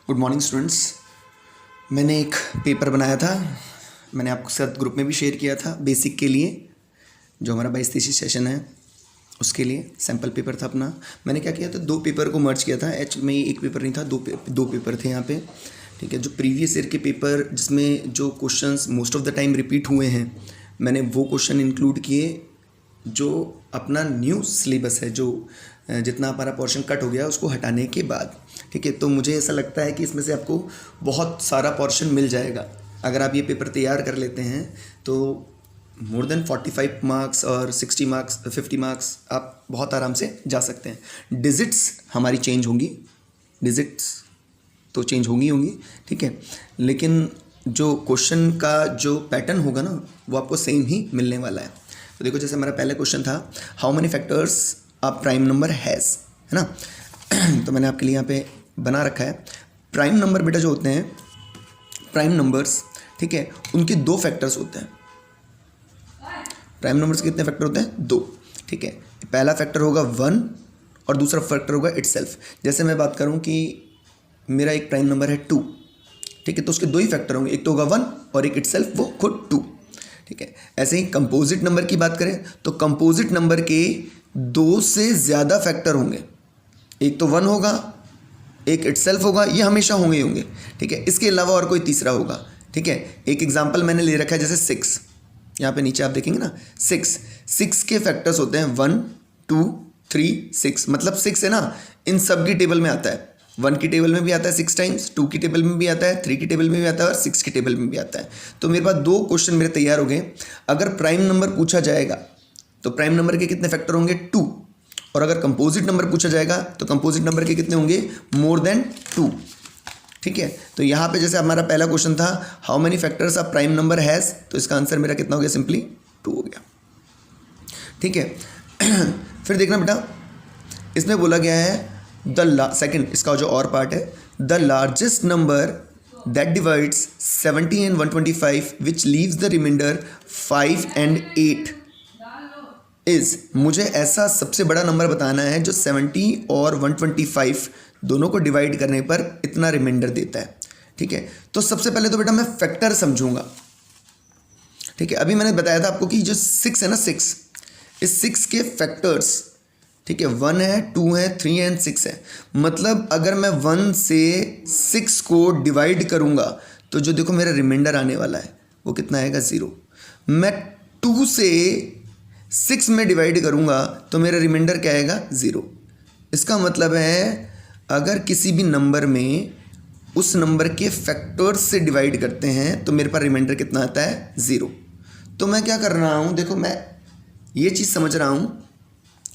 Good morning students. मैंने एक paper बनाया था, मैंने आपके साथ ग्रुप में भी शेयर किया था। बेसिक के लिए जो हमारा 22-23 सेशन है उसके लिए सैम्पल पेपर था अपना। मैंने क्या किया था, दो पेपर को मर्ज किया था। एच में एक पेपर नहीं था, दो पेपर थे यहाँ पे। ठीक है, जो प्रीवियस ईयर के पेपर जिसमें जो questions most of the time repeat हुए हैं, मैंने वो क्वेश्चन इंक्लूड किए। जो अपना न्यू सिलेबस है, जो जितना हमारा पोर्शन कट हो गया उसको हटाने के बाद, ठीक है, तो मुझे ऐसा लगता है कि इसमें से आपको बहुत सारा पोर्शन मिल जाएगा। अगर आप ये पेपर तैयार कर लेते हैं तो मोर देन 45 मार्क्स और 60 मार्क्स 50 मार्क्स आप बहुत आराम से जा सकते हैं। डिजिट्स हमारी चेंज होंगी, डिजिट्स तो चेंज होंगी, ठीक है, लेकिन जो क्वेश्चन का जो पैटर्न होगा ना वो आपको सेम ही मिलने वाला है। तो देखो, जैसे हमारा पहला क्वेश्चन था, how many factors a prime number has, है ना। तो मैंने आपके लिए यहाँ पे बना रखा है। प्राइम नंबर बेटा जो होते हैं, प्राइम नंबर्स, ठीक है, उनके दो फैक्टर्स होते हैं। प्राइम नंबर्स के कितने फैक्टर होते हैं? दो, ठीक है। पहला फैक्टर होगा 1 और दूसरा फैक्टर होगा इटसेल्फ। जैसे मैं बात करूँ कि मेरा एक प्राइम नंबर है 2, ठीक है, तो उसके दो ही फैक्टर होंगे, एक तो होगा 1 और एक इटसेल्फ, वो खुद 2, ठीक है। ऐसे ही कंपोजिट नंबर की बात करें तो कंपोजिट नंबर के 2 से ज़्यादा फैक्टर होंगे। एक तो 1 होगा, एक इटसेल्फ होगा, ये हमेशा होंगे ही होंगे, ठीक है। इसके अलावा और कोई तीसरा होगा, ठीक है। एक एग्जांपल मैंने ले रखा है, जैसे 6, यहाँ पे नीचे आप देखेंगे ना, 6 के फैक्टर्स होते हैं 1 2 3 6, मतलब 6 है ना, इन सब की टेबल में आता है। 1 की टेबल में भी आता है 6 टाइम्स, 2 की टेबल में भी आता है, 3 की टेबल में भी आता है और 6 की टेबल में भी आता है। तो मेरे पास दो क्वेश्चन मेरे तैयार हो गए। अगर प्राइम नंबर पूछा जाएगा तो प्राइम नंबर के कितने फैक्टर होंगे? 2। और अगर कंपोजिट नंबर पूछा जाएगा तो कंपोजिट नंबर के कितने होंगे? मोर देन 2, ठीक है। तो यहाँ पे जैसे हमारा पहला क्वेश्चन था, how many factors of prime number has, तो इसका आंसर मेरा कितना हो गया? सिंपली 2 हो गया, ठीक है। फिर देखना बेटा, इसमें बोला गया है सेकंड, इसका जो और पार्ट है, the largest number that divides 70 and 125 which leaves the remainder 5 and 8 is. मुझे ऐसा सबसे बड़ा नंबर बताना है जो 70 और 125 दोनों को डिवाइड करने पर इतना रिमाइंडर देता है, ठीक है। तो सबसे पहले तो बेटा मैं फैक्टर समझूंगा, ठीक है। अभी मैंने बताया था आपको कि जो 6 है ना, 6, इस 6 के फैक्टर्स, ठीक है, 1 है, 2 है, 3 एंड 6 है। मतलब अगर मैं 1 से 6 को डिवाइड करूंगा तो जो देखो मेरा रिमाइंडर आने वाला है वो कितना आएगा? 0। मैं 2 से 6 में डिवाइड करूंगा तो मेरा रिमाइंडर क्या आएगा? 0। इसका मतलब है अगर किसी भी नंबर में उस नंबर के फैक्टर्स से डिवाइड करते हैं तो मेरे पास रिमाइंडर कितना आता है? 0। तो मैं क्या कर रहा हूँ, देखो मैं ये चीज़ समझ रहा हूँ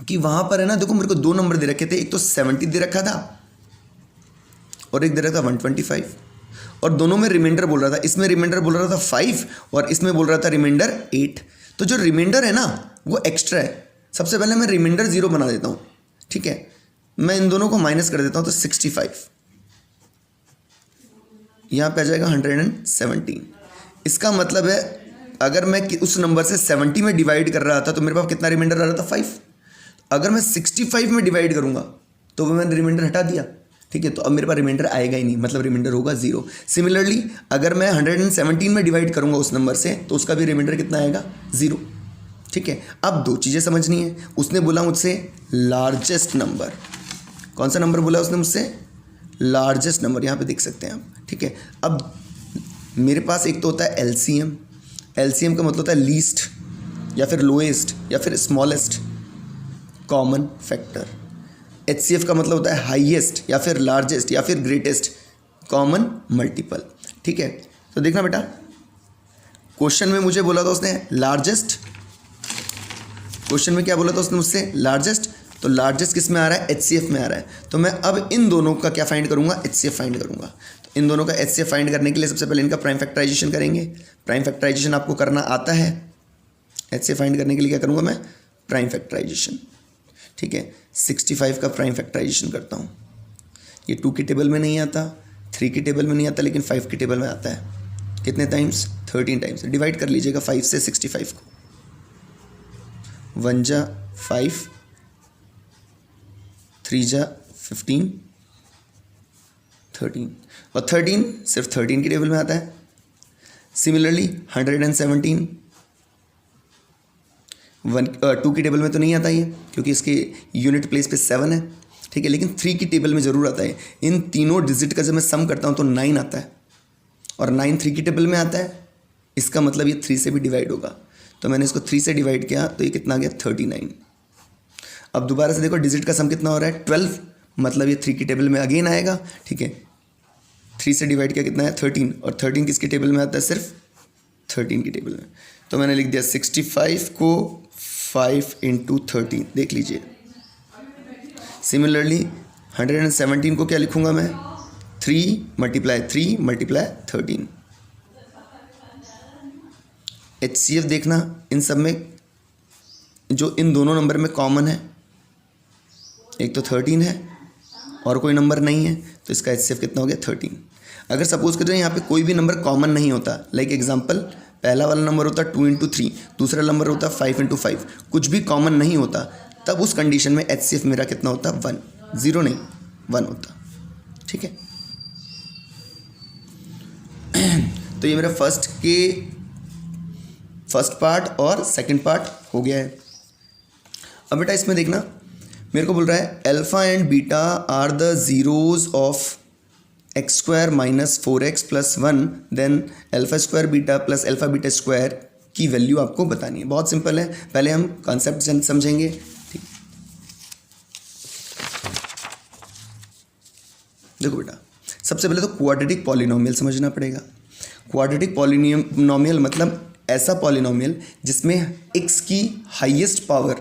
कि वहाँ पर है ना, देखो मेरे को दो नंबर दे रखे थे, एक तो 70 दे रखा था और एक दे रखा था 125, और दोनों में रिमाइंडर बोल रहा था। इसमें रिमाइंडर बोल रहा था 5 और इसमें बोल रहा था रिमाइंडर 8। तो जो रिमाइंडर है ना वो एक्स्ट्रा है। सबसे पहले मैं रिमाइंडर 0 बना देता हूँ, ठीक है। मैं इन दोनों को माइनस कर देता हूँ तो 65, यहाँ पे आ जाएगा 117। इसका मतलब है अगर मैं उस नंबर से 70 में डिवाइड कर रहा था तो मेरे पास कितना रिमाइंडर आ रहा था? 5। अगर मैं 65 में डिवाइड करूंगा तो वो मैंने रिमाइंडर हटा दिया, ठीक है। तो अब मेरे पास रिमाइंडर आएगा ही नहीं, मतलब रिमाइंडर होगा 0। सिमिलरली अगर मैं 117 में डिवाइड करूंगा उस नंबर से तो उसका भी रिमाइंडर कितना आएगा? 0, ठीक है। अब दो चीज़ें समझनी है। उसने बोला मुझसे लार्जेस्ट नंबर, कौन सा नंबर बोला उसने मुझसे? लार्जेस्ट नंबर, यहाँ पे देख सकते हैं आप, ठीक है। अब मेरे पास एक तो होता है एलसीएम। एलसीएम का मतलब होता है लीस्ट या फिर लोएस्ट या फिर स्मॉलेस्ट कॉमन फैक्टर। एचसीएफ का मतलब होता है हाईएस्ट या फिर लार्जेस्ट या फिर ग्रेटेस्ट कॉमन मल्टीपल, ठीक है। तो देखना बेटा, क्वेश्चन में मुझे बोला था उसने लार्जेस्ट, क्वेश्चन में क्या बोला था उसने मुझसे? लार्जेस्ट। तो लार्जेस्ट किस में आ रहा है? एचसीएफ में आ रहा है। तो मैं अब इन दोनों का क्या फाइंड करूंगा? एचसीएफ फाइंड करूंगा। तो इन दोनों का एचसीएफ फाइंड करने के लिए सबसे पहले इनका प्राइम फैक्टराइजेशन करेंगे। प्राइम फैक्टराइजेशन आपको करना आता है। एचसीएफ फाइंड करने के लिए क्या करूंगा मैं? प्राइम फैक्टराइजेशन, ठीक है। 65 का प्राइम फैक्टराइजेशन करता हूँ। ये 2 की टेबल में नहीं आता, 3 की टेबल में नहीं आता, लेकिन 5 की टेबल में आता है। कितने टाइम्स? 13 टाइम्स। डिवाइड कर लीजिएगा 5 से 65 को। 1 जा 5, 3 जा 15, 13 और 13 सिर्फ 13 की टेबल में आता है। सिमिलरली 117 2 की टेबल में तो नहीं आता ये, क्योंकि इसके यूनिट प्लेस पे 7 है, ठीक है, लेकिन 3 की टेबल में ज़रूर आता है। इन तीनों डिजिट का जब मैं सम करता हूँ तो 9 आता है, और 9 3 की टेबल में आता है, इसका मतलब ये 3 से भी डिवाइड होगा। तो मैंने इसको 3 से डिवाइड किया तो ये कितना आ गया 39। अब दोबारा से देखो डिजिट का सम कितना हो रहा है 12, मतलब ये 3 की टेबल में अगेन आएगा, ठीक है। 3 से डिवाइड किया कितना है 13, और 13 किसकी टेबल में आता है, सिर्फ 13 की टेबल में। तो मैंने लिख दिया 65 को 5 × 13, देख लीजिए। सिमिलरली 117 को क्या लिखूंगा मैं, 3 × 3 × 13। HCF देखना इन सब में जो इन दोनों नंबर में कॉमन है, एक तो 13 है और कोई नंबर नहीं है, तो इसका HCF कितना हो गया 13। अगर सपोज करें यहाँ पे कोई भी नंबर कॉमन नहीं होता, लाइक एग्जांपल पहला वाला नंबर होता 2 × 3, दूसरा नंबर होता 5 × 5, कुछ भी कॉमन नहीं होता, तब उस कंडीशन में HCF मेरा कितना होता 1, 0 नहीं 1 होता, ठीक है। तो ये मेरा फर्स्ट पार्ट और सेकंड पार्ट हो गया है। अब बेटा इसमें देखना, मेरे को बोल रहा है alpha and beta are the zeros of x² - 4x + 1, then α² beta plus alpha beta square की वैल्यू आपको बतानी है। बहुत सिंपल है, पहले हम कॉन्सेप्ट समझेंगे, ठीक। देखो बेटा, सबसे पहले तो क्वाड्रेटिक पॉलिनोमियल समझना पड़ेगा। क्वाड्रेटिक पॉलिनोमियल मतलब ऐसा पॉलिनोमियल जिसमें x की हाईएस्ट पावर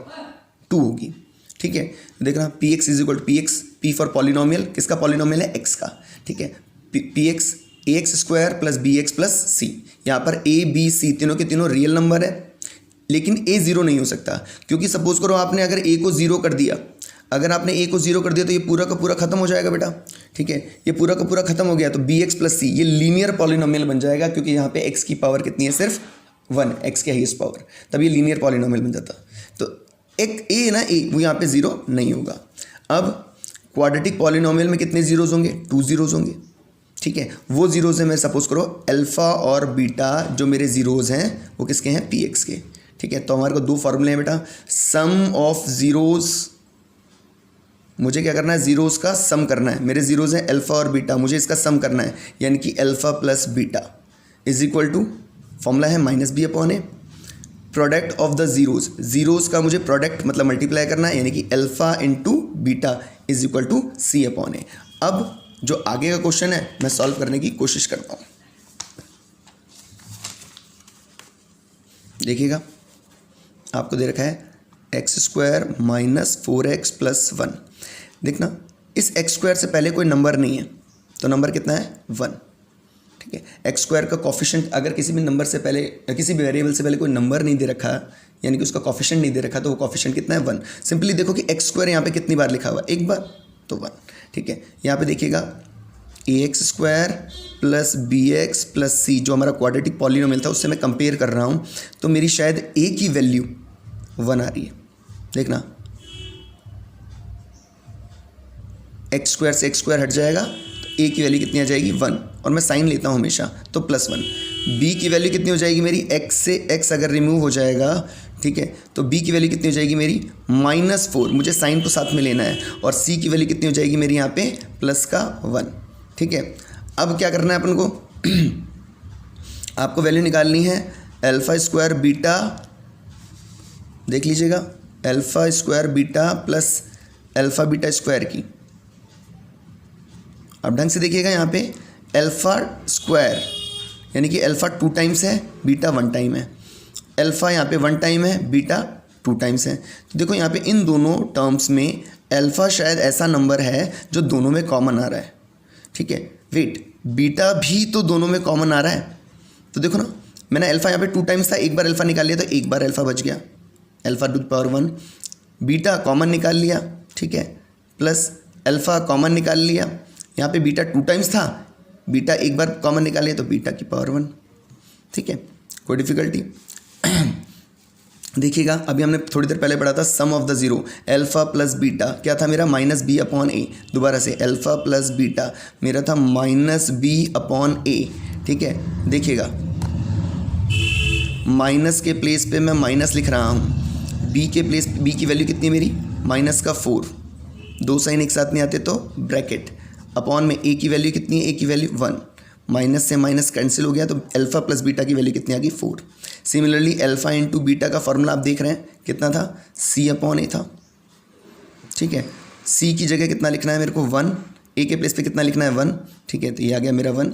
2 होगी, ठीक है। देखना px = px, p for polynomial, किसका पॉलिनोमियल है x का, ठीक है। px ax² + bx + c, यहाँ पर a b c तीनों के तीनों रियल नंबर है, लेकिन a 0 नहीं हो सकता, क्योंकि सपोज करो आपने अगर a को 0 कर दिया, अगर आपने a को 0 कर दिया तो ये पूरा का पूरा खत्म हो जाएगा बेटा, ठीक है। ये पूरा का पूरा खत्म हो गया तो bx + c ये लीनियर पॉलिनोमियल बन जाएगा, क्योंकि यहाँ पे x की पावर कितनी है, सिर्फ 1, x की हाईएस्ट पावर, तब ये लीनियर पॉलिनोमियल बन जाता। तो एक a ना a वो यहाँ पे 0 नहीं होगा। अब क्वाड्रेटिक पॉलिनोमियल में कितने जीरोज होंगे, 2 जीरोज होंगे, ठीक है। वो जीरोज हैं, मैं सपोज करो अल्फा और बीटा जो मेरे जीरोज हैं वो किसके हैं, px के, ठीक है। तो हमारे को 2 फॉर्मूले हैं बेटा, सम ऑफ जीरोज, मुझे क्या करना है, जीरोज का सम करना है। मेरे जीरोज हैं अल्फा और बीटा, मुझे इसका सम करना है, यानी कि अल्फा प्लस बीटा = फॉर्मूला है -b/a, product of the zeros, zeros का मुझे प्रोडक्ट मतलब मल्टीप्लाई करना है, यानी कि अल्फा × बीटा = c/a। अब जो आगे का क्वेश्चन है मैं सॉल्व करने की कोशिश करता हूँ, देखिएगा। आपको दे रखा है x² - 4x + 1। देखना इस x² से पहले कोई नंबर नहीं है, तो नंबर कितना है 1, ठीक है। x² का कोफिशिएंट अगर किसी भी नंबर से पहले, किसी भी वेरिएबल से पहले कोई नंबर नहीं दे रखा, यानी कि उसका कोफिशिएंट नहीं दे रखा, तो वो कोफिशिएंट कितना है 1। सिंपली देखो कि x² यहाँ पे कितनी बार लिखा हुआ, एक बार, तो 1, ठीक है। यहाँ पे देखिएगा ax² + bx + c जो हमारा क्वाड्रेटिक पॉलिनोमियल था उससे मैं कंपेयर कर रहा हूँ, तो मेरी शायद a की वैल्यू 1 आ रही है। देखना x² से x² हट जाएगा तो a की वैल्यू कितनी आ जाएगी 1, और मैं साइन लेता हूँ हमेशा, तो +1। b की वैल्यू कितनी हो जाएगी मेरी, x से x अगर रिमूव हो जाएगा, ठीक है, तो b की वैल्यू कितनी हो जाएगी मेरी -4, मुझे साइन को साथ में लेना है, और c की वैल्यू कितनी हो जाएगी मेरी यहाँ पे +1, ठीक है। अब क्या करना है अपन को आपको वैल्यू निकालनी है α² बीटा, देख लीजिएगा α² beta plus alpha beta square की। अब ढंग से देखिएगा यहाँ पे α² यानी कि अल्फा 2 टाइम्स है, बीटा 1 टाइम है, अल्फा यहाँ पे 1 टाइम है, बीटा 2 टाइम्स है। तो देखो यहाँ पे इन दोनों टर्म्स में अल्फा शायद ऐसा नंबर है जो दोनों में कॉमन आ रहा है, ठीक है। वेट, बीटा भी तो दोनों में कॉमन आ रहा है, तो देखो ना, मैंने अल्फा यहाँ पे 2 टाइम्स था, एक बार अल्फा निकाल लिया तो एक बार अल्फा बच गया, α⁴ बीटा कॉमन निकाल लिया, ठीक है, प्लस अल्फा कॉमन निकाल लिया, यहाँ पे बीटा 2 टाइम्स था, बीटा एक बार कॉमन निकाल लिया तो बीटा की पावर 1, ठीक है, कोई डिफिकल्टी। देखिएगा अभी हमने थोड़ी देर पहले पढ़ा था sum of the zero, alpha plus beta क्या था मेरा माइनस बी अपॉन ए। दोबारा से अल्फ़ा प्लस बीटा मेरा था माइनस बी अपॉन ए। ठीक है, देखिएगा माइनस के प्लेस पे मैं माइनस लिख रहा हूँ, बी के प्लेस बी की वैल्यू कितनी है मेरी माइनस का 4, दो साइन एक साथ नहीं आते तो ब्रैकेट, अपॉन में ए की वैल्यू कितनी है, ए की वैल्यू 1, माइनस से माइनस कैंसिल हो गया तो अल्फ़ा प्लस बीटा की वैल्यू कितनी आ गई 4। सिमिलरली अल्फ़ा इंटू बीटा का फॉर्मूला आप देख रहे हैं कितना था, सी अपॉन ए था। ठीक है, सी की जगह कितना लिखना है मेरे को 1, ए के प्लेस पे कितना लिखना है 1। ठीक है, तो ये आ गया मेरा 1।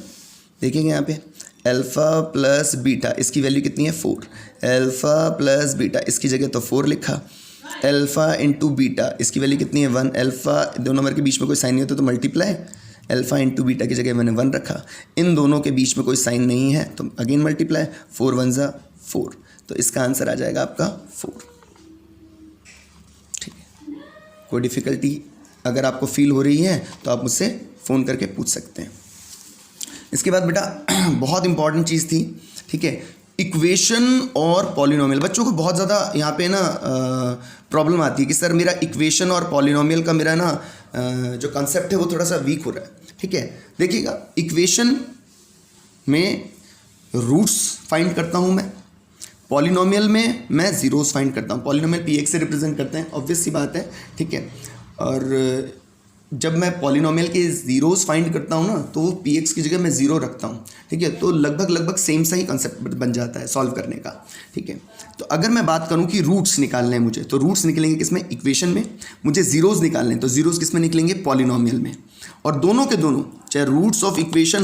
देखेंगे यहाँ पे अल्फ़ा प्लस बीटा इसकी वैल्यू कितनी है 4, अल्फ़ा प्लस बीटा इसकी जगह तो 4 लिखा, अल्फ़ा इंटू बीटा इसकी वैल्यू कितनी है 1, अल्फ़ा दो नंबर के बीच में कोई साइन नहीं होता तो मल्टीप्लाई, अल्फ़ा इंटू बीटा की जगह मैंने 1 रखा, इन दोनों के बीच में कोई साइन नहीं है तो अगेन मल्टीप्लाई, 4 1 ज़ा 4, तो इसका आंसर आ जाएगा आपका 4। ठीक है, कोई डिफ़िकल्टी अगर आपको फील हो रही है तो आप मुझसे फ़ोन करके पूछ सकते हैं। इसके बाद बेटा बहुत इंपॉर्टेंट चीज़ थी, ठीक है, इक्वेशन और पॉलिनोमियल। बच्चों को बहुत ज़्यादा यहाँ पे ना प्रॉब्लम आती है कि सर मेरा इक्वेशन और पॉलिनोमियल का मेरा ना जो कंसेप्ट है वो थोड़ा सा वीक हो रहा है। ठीक है, देखिएगा इक्वेशन में रूट्स फाइंड करता हूँ मैं, पॉलिनोमियल में मैं ज़ीरोस फाइंड करता हूँ। पॉलिनोमियल पी एक्स से रिप्रेजेंट करते हैं, ऑब्वियस सी बात है। ठीक है, और जब मैं पॉलिनोमियल के ज़ीरोस फाइंड करता हूँ ना तो वो पी एक्स की जगह मैं ज़ीरो रखता हूँ। ठीक है, तो लगभग सेम सा ही कंसेप्ट बन जाता है सॉल्व करने का। ठीक है, तो अगर मैं बात करूँ कि रूट्स निकालने हैं मुझे, तो रूट्स निकलेंगे किस में, इक्वेशन में। मुझे ज़ीरोज़ निकालने हैं तो ज़ीरोज़ किस में निकलेंगे, पॉलिनोमियल में। और दोनों के दोनों चाहे रूट्स ऑफ इक्वेशन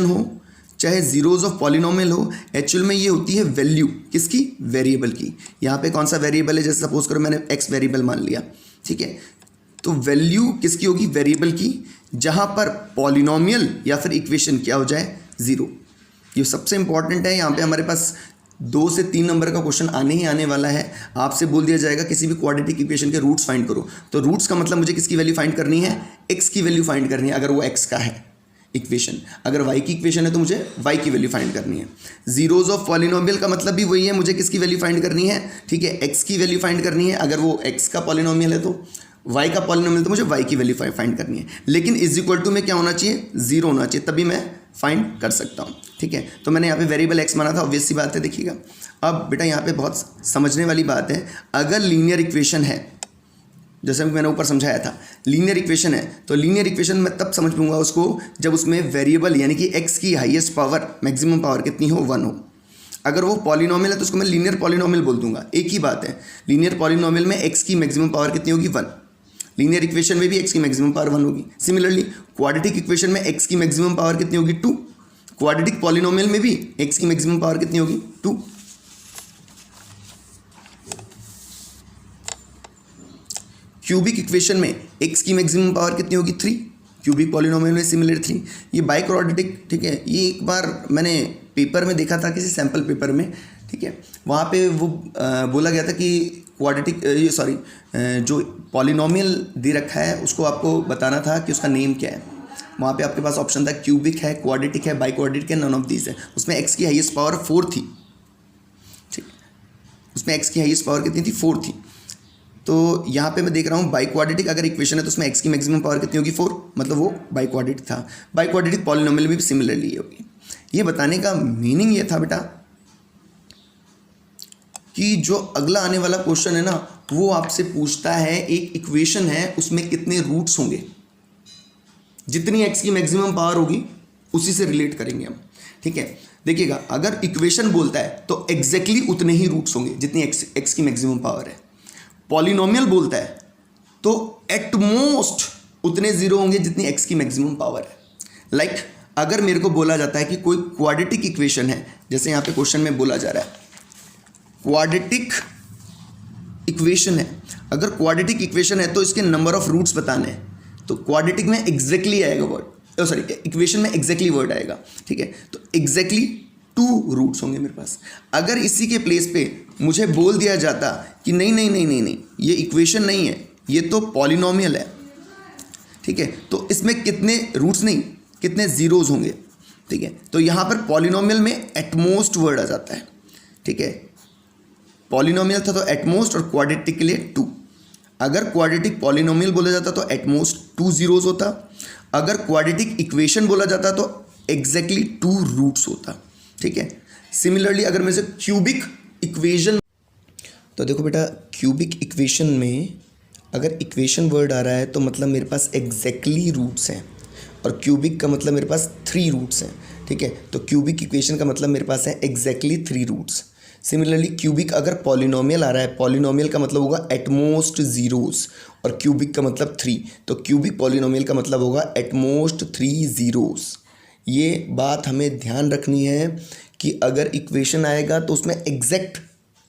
हो चाहे ज़ीरोज़ ऑफ पॉलिनोमियल हो, एक्चुअल में ये होती है वैल्यू किसकी, वेरिएबल की। यहाँ पे कौन सा वेरिएबल है, जैसे सपोज करो मैंने एक्स वेरिएबल मान लिया। ठीक है, तो वैल्यू किसकी होगी, वेरिएबल की, जहाँ पर पॉलिनोमियल या फिर इक्वेशन क्या हो जाए, ज़ीरो। ये सबसे इंपॉर्टेंट है। यहाँ पे हमारे पास 2 से 3 नंबर का क्वेश्चन आने ही आने वाला है। आपसे बोल दिया जाएगा किसी भी क्वाड्रेटिक इक्वेशन के रूट्स फाइंड करो, तो रूट्स का मतलब मुझे किसकी वैल्यू फाइंड करनी है, एक्स की वैल्यू फाइंड करनी है अगर वो एक्स का है इक्वेशन। अगर y की इक्वेशन है तो मुझे y की वैल्यू फाइंड करनी है। जीरोज ऑफ पॉलिनोमियल का मतलब भी वही है, मुझे किसकी वैल्यू फाइंड करनी है, ठीक है, x की वैल्यू फाइंड करनी है। अगर वो x का पॉलिनोमियल है तो y का पॉलिनोमियल तो मुझे y की वैल्यू फाइंड करनी है। लेकिन इज इक्वल टू में क्या होना चाहिए, जीरो होना चाहिए, तभी मैं फाइंड कर सकता हूँ। ठीक है, तो मैंने यहाँ पे वेरिएबल x माना था, ऑब्वियस सी बात है। देखिएगा अब बेटा यहाँ पे बहुत समझने वाली बात है, अगर लीनियर इक्वेशन है, जैसे मैंने ऊपर समझाया था, लीनियर इक्वेशन है तो लीनियर इक्वेशन मैं तब समझ पाऊंगा उसको जब उसमें वेरिएबल यानी कि x की हाईएस्ट पावर, मैक्सिमम पावर कितनी हो, 1 हो। अगर वो पॉलिनोमियल है तो उसको मैं लीनियर पॉलिनोमियल बोल दूंगा। एक ही बात है, लीनियर पॉलिनोमियल में x की मैक्सिमम पावर कितनी होगी, 1। लीनियर इक्वेशन में भी x की मैक्सिमम पावर 1 होगी। सिमिलरली क्वाड्रेटिक इक्वेशन में x की मैक्सिमम पावर कितनी होगी, 2। क्वाड्रेटिक पॉलिनोमियल में भी x की मैक्सिमम पावर कितनी होगी, 2। क्यूबिक इक्वेशन में x की मैक्सिमम पावर कितनी होगी, 3। क्यूबिक पॉलिनोमियल में सिमिलर 3। ये बाइक्वाड्रेटिक, ठीक है, ये एक बार मैंने पेपर में देखा था, किसी सैम्पल पेपर में। ठीक है, वहाँ पे वो बोला गया था कि क्वाड्रेटिक जो पॉलिनोमियल दे रखा है उसको आपको बताना था कि उसका नेम क्या है। वहाँ पे आपके पास ऑप्शन था क्यूबिक है, क्वाड्रेटिक है, बाइक्वाड्रेटिक है, नन ऑफ दीज है। उसमें x की हाईएस्ट पावर 4 थी। ठीक, उसमें x की हाईएस्ट पावर कितनी थी, 4 थी। तो यहाँ पे मैं देख रहा हूँ बाइक्वाड्रेटिक अगर इक्वेशन है तो उसमें x की मैक्सिमम पावर कितनी होगी, 4, मतलब वो बाइक्वाड्रेटिक था। बाइक्वाड्रेटिक पॉलिनोमियल भी सिमिलरली होगी। ये बताने का मीनिंग ये था बेटा कि जो अगला आने वाला क्वेश्चन है ना, वो आपसे पूछता है एक इक्वेशन है उसमें कितने रूट्स होंगे, जितनी x की मैक्सिमम पावर होगी उसी से रिलेट करेंगे हम। ठीक है, देखिएगा अगर इक्वेशन बोलता है तो एग्जैक्टली उतने ही रूट्स होंगे जितनी x की मैक्सिमम पावर है। पॉलिनोमियल बोलता है तो एट मोस्ट उतने जीरो होंगे जितनी x की मैक्सिमम पावर है। लाइक अगर मेरे को बोला जाता है कि कोई क्वाड्रेटिक इक्वेशन है, जैसे यहाँ पे क्वेश्चन में बोला जा रहा है क्वाड्रेटिक इक्वेशन है, अगर क्वाड्रेटिक इक्वेशन है तो इसके नंबर ऑफ रूट्स बताने हैं, तो क्वाड्रेटिक में एग्जैक्टली आएगा वर्ड, सॉरी इक्वेशन में एग्जैक्टली वर्ड आएगा। ठीक है, तो एग्जैक्टली 2 रूट्स होंगे मेरे पास। अगर इसी के प्लेस पे मुझे बोल दिया जाता कि नहीं ये इक्वेशन नहीं है, ये तो पॉलिनोमियल है, ठीक है, तो इसमें कितने रूट्स नहीं कितने ज़ीरोज़ होंगे, ठीक है, तो यहाँ पर पॉलिनोमियल में एटमोस्ट वर्ड आ जाता है। ठीक है, पॉलिनोमियल था तो एटमोस्ट, और क्वाड्रेटिक के लिए 2। अगर क्वाड्रेटिक पॉलिनोमियल बोला जाता तो एटमोस्ट 2 जीरोस होता। अगर क्वाड्रेटिक इक्वेशन बोला जाता तो एग्जैक्टली 2 रूट्स होता। ठीक है, सिमिलरली अगर मैं से क्यूबिक इक्वेशन, तो देखो बेटा, क्यूबिक इक्वेशन में अगर इक्वेशन वर्ड आ रहा है तो मतलब मेरे पास एग्जैक्टली रूट्स हैं, और क्यूबिक का मतलब मेरे पास 3 रूट्स हैं। ठीक है, तो क्यूबिक इक्वेशन का मतलब मेरे पास है एग्जैक्टली 3 रूट्स। सिमिलरली क्यूबिक अगर पॉलिनोमियल आ रहा है, पॉलिनोमियल का मतलब होगा एटमोस्ट जीरोस, और क्यूबिक का मतलब 3, तो क्यूबिक पॉलिनोमियल का मतलब होगा एटमोस्ट 3 जीरोस। ये बात हमें ध्यान रखनी है कि अगर इक्वेशन आएगा तो उसमें एग्जैक्ट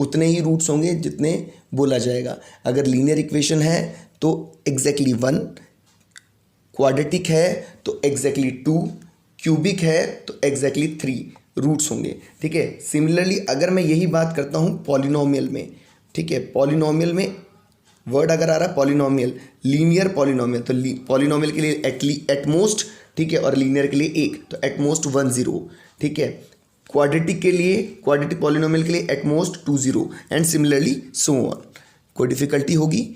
उतने ही रूट्स होंगे जितने बोला जाएगा। अगर लीनियर इक्वेशन है तो एग्जैक्टली 1, क्वाड्रेटिक है तो एग्जैक्टली 2, क्यूबिक है तो एग्जैक्टली 3 रूट्स होंगे। ठीक है, सिमिलरली अगर मैं यही बात करता हूँ पॉलिनोमियल में, ठीक है, पॉलिनोमियल में वर्ड अगर आ रहा है पॉलिनोमियल, लीनियर पॉलिनोमियल, तो पॉलिनोमियल के लिए एटमोस्ट, ठीक है, और लीनियर के लिए 1, तो एटमोस्ट 1 0। ठीक है, क्वाड्रेटिक के लिए, क्वाड्रेटिक पॉलिनोमियल के लिए at most 2 0, and similarly so on. कोई डिफिकल्टी होगी?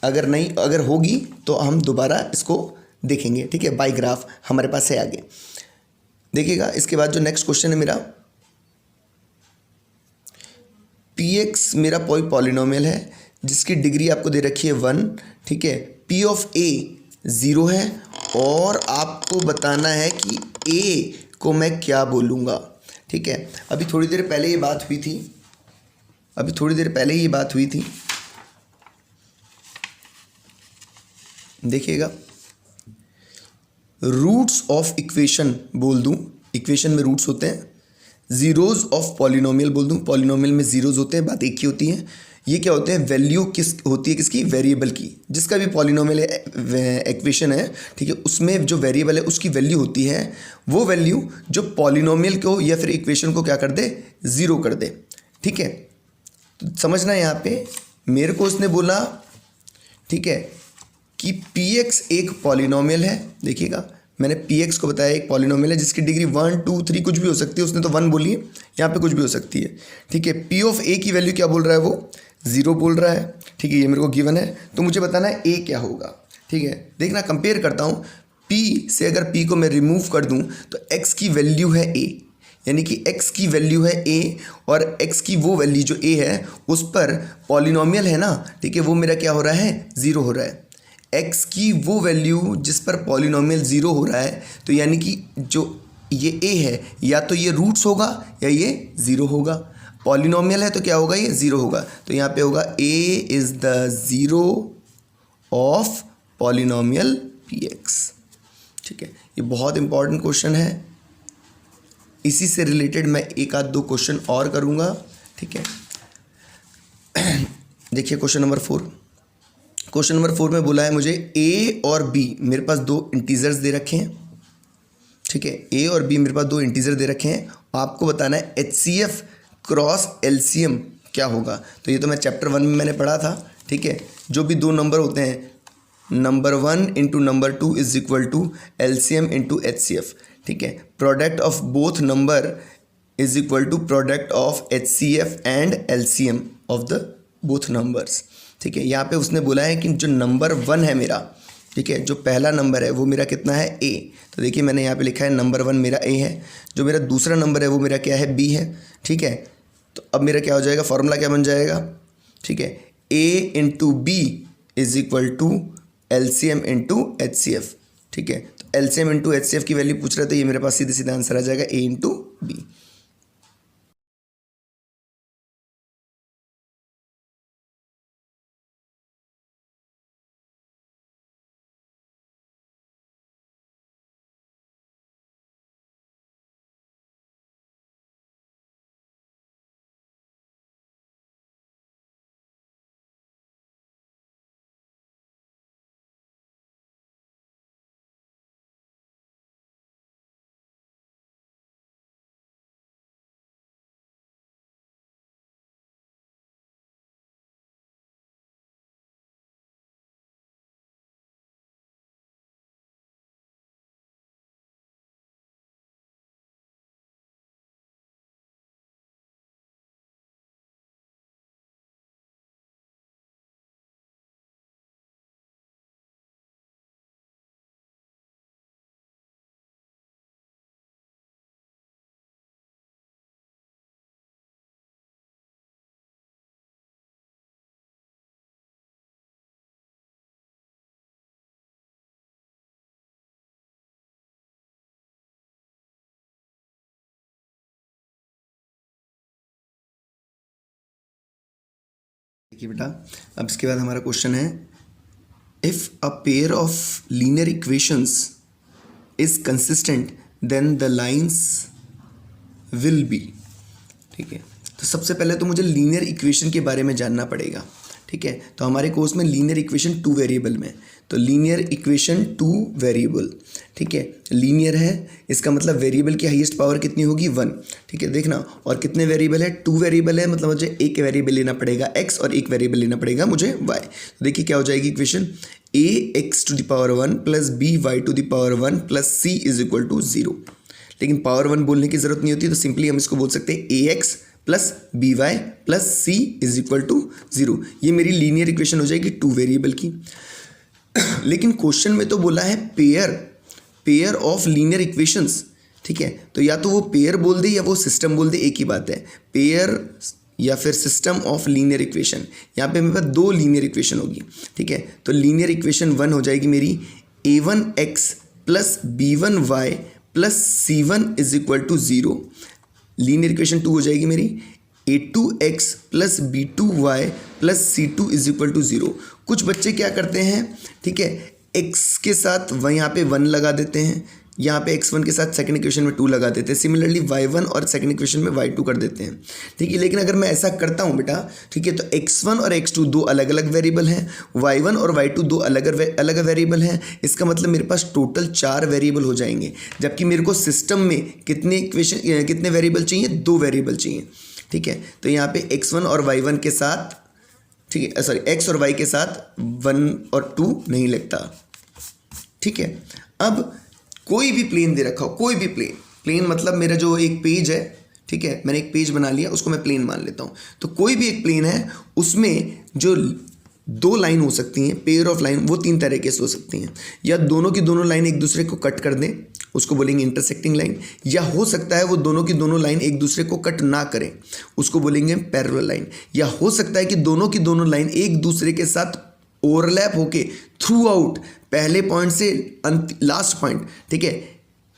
अगर नहीं, अगर होगी तो हम दोबारा इसको देखेंगे। ठीक है, बाय ग्राफ हमारे पास है आगे, देखिएगा। इसके बाद जो नेक्स्ट क्वेश्चन है मेरा, पी एक्स मेरा कोई पॉलिनोमियल है जिसकी डिग्री आपको दे रखी है 1। ठीक है, पी ऑफ ए 0 है, और आपको बताना है कि ए को मैं क्या बोलूँगा। ठीक है, अभी थोड़ी देर पहले ये बात हुई थी, देखिएगा, रूट्स ऑफ इक्वेशन बोल दूं, इक्वेशन में रूट्स होते हैं। जीरोज ऑफ पॉलिनोमियल बोल दूं, पॉलिनोमियल में जीरोज होते हैं, बात एक ही होती है। ये क्या होते हैं? वैल्यू किस होती है, किसकी? वेरिएबल की। जिसका भी पॉलिनोमियल इक्वेशन है, ठीक है, उसमें जो वेरिएबल है उसकी वैल्यू होती है, वो वैल्यू जो पॉलिनोमियल को या फिर इक्वेशन को क्या कर दे? ज़ीरो कर दे। ठीक है, तो समझना यहाँ पे, मेरे को उसने बोला, ठीक है, कि पी एक्स एक पॉलिनोमियल है। देखिएगा, मैंने पी एक्स को बताया एक पॉलिनोमियल है जिसकी डिग्री 1 2 3 कुछ भी हो सकती है, उसने तो 1 बोली है, यहाँ पे कुछ भी हो सकती है। ठीक है, पी ऑफ ए की वैल्यू क्या बोल रहा है? वो 0 बोल रहा है। ठीक है, ये मेरे को गिवन है, तो मुझे बताना है ए क्या होगा। ठीक है, देखना, कंपेयर करता हूँ, पी से अगर पी को मैं रिमूव कर दूँ तो एक्स की वैल्यू है ए, यानी कि x की वैल्यू है a, और x की वो वैल्यू जो a है उस पर पॉलिनोमियल है ना, ठीक है, वो मेरा क्या हो रहा है? 0 हो रहा है। x की वो वैल्यू जिस पर पॉलिनोमियल 0 हो रहा है, तो यानी कि जो ये a है, या तो ये रूट्स होगा या ये 0 होगा। पॉलिनोमियल है तो क्या होगा? ये 0 होगा, तो यहाँ पे होगा a is the 0 of polynomial px। ठीक है, ये बहुत इंपॉर्टेंट क्वेश्चन है, इसी से रिलेटेड मैं एक आध दो क्वेश्चन और करूँगा। ठीक है, देखिए क्वेश्चन नंबर 4। क्वेश्चन नंबर 4 में बोला है मुझे a और b, मेरे पास दो इंटीजर्स दे रखे हैं। ठीक है, a और b मेरे पास दो इंटीजर दे रखे हैं, आपको बताना है HCF क्रॉस LCM क्या होगा। तो ये तो मैं चैप्टर 1 में मैंने पढ़ा था। ठीक है, जो भी दो नंबर होते हैं, number 1 into number 2 is equal to LCM into HCF। ठीक है, product of both number is equal to product of HCF and LCM of the both numbers. ठीक है, यहाँ पे उसने बोला है कि जो नंबर 1 है मेरा, ठीक है, जो पहला नंबर है वो मेरा कितना है? A। तो देखिए मैंने यहाँ पे लिखा है नंबर 1 मेरा A है, जो मेरा दूसरा नंबर है वो मेरा क्या है? B है। ठीक है, तो अब मेरा क्या हो जाएगा? फॉर्मूला क्या बन जाएगा? ठीक है, A into B is equal to LCM into HCF। ठीक है, तो LCM इंटू HCF की वैल्यू पूछ रहे थे, ये मेरे पास सीधे सीधा आंसर आ जाएगा A इंटू B। देखिए बेटा, अब इसके बाद हमारा क्वेश्चन है, if a pair of linear equations is consistent then the lines will be. ठीक है, तो सबसे पहले तो मुझे लीनियर इक्वेशन के बारे में जानना पड़ेगा। ठीक है, तो हमारे कोर्स में लीनियर इक्वेशन 2 वेरिएबल में, तो लीनियर इक्वेशन 2 वेरिएबल। ठीक है, लीनियर है, इसका मतलब वेरिएबल की हाईएस्ट पावर कितनी होगी 1। ठीक है, देखना, और कितने वेरिएबल है, 2 वेरिएबल है, मतलब मुझे एक वेरिएबल लेना पड़ेगा x और एक वेरिएबल लेना पड़ेगा मुझे y। तो देखिए क्या हो जाएगी equation, ax⁴ plus by⁴ plus c is equal to 0। लेकिन पावर 1 बोलने की जरूरत नहीं होती, तो सिंपली हम इसको बोल सकते हैं ax plus b y plus c is equal to 0। ये मेरी लीनियर इक्वेशन हो जाएगी 2 वेरिएबल की। लेकिन क्वेश्चन में तो बोला है पेयर ऑफ लीनियर इक्वेशंस। ठीक है, तो या तो वो पेयर बोल दे या वो सिस्टम बोल दे, एक ही बात है, पेयर या फिर सिस्टम ऑफ लीनियर इक्वेशन। यहाँ पे मेरे पास 2 लीनियर इक्वेशन होगी। ठीक है, तो लीनियर इक्वेशन 1 हो जाएगी मेरी a1x plus b1y plus c1 is equal to 0। Linear equation 2 हो जाएगी मेरी a2x plus b2y plus c2 is equal to 0। कुछ बच्चे क्या करते हैं, ठीक है, x के साथ वह यहाँ पे 1 लगा देते हैं, यहाँ पे x1 के साथ सेकंड इक्वेशन में 2 लगा देते हैं, सिमिलरली y1 और सेकंड इक्वेशन में y2 कर देते हैं। ठीक है, लेकिन अगर मैं ऐसा करता हूँ बेटा, ठीक है, तो x1 और x2 2 अलग अलग वेरिएबल हैं, y1 और y2 2 अलग अलग वेरिएबल हैं। इसका मतलब मेरे पास टोटल 4 वेरिएबल हो जाएंगे, जबकि मेरे को सिस्टम में कितने वेरिएबल चाहिए, 2 वेरिएबल चाहिए। ठीक है, तो यहाँ पे x1 और y1 के साथ, ठीक है, सॉरी, x और y के साथ 1 और 2 नहीं लगता। ठीक है, अब कोई भी प्लेन दे रखा हो, कोई भी प्लेन मतलब मेरा जो एक पेज है, ठीक है, मैंने एक पेज बना लिया, उसको मैं प्लेन मान लेता हूँ। तो कोई भी एक प्लेन है, उसमें जो 2 लाइन हो सकती हैं, पेयर ऑफ लाइन, वो 3 तरीके से हो सकती हैं। या दोनों की दोनों लाइन एक दूसरे को कट कर दें, उसको बोलेंगे इंटरसेक्टिंग लाइन, या हो सकता है वो दोनों की दोनों लाइन एक दूसरे को कट ना करें, उसको बोलेंगे पैरेलल लाइन। या हो सकता है कि दोनों की दोनों लाइन एक दूसरे के साथ ओवरलैप होके थ्रू आउट, पहले पॉइंट से लास्ट पॉइंट, ठीक है,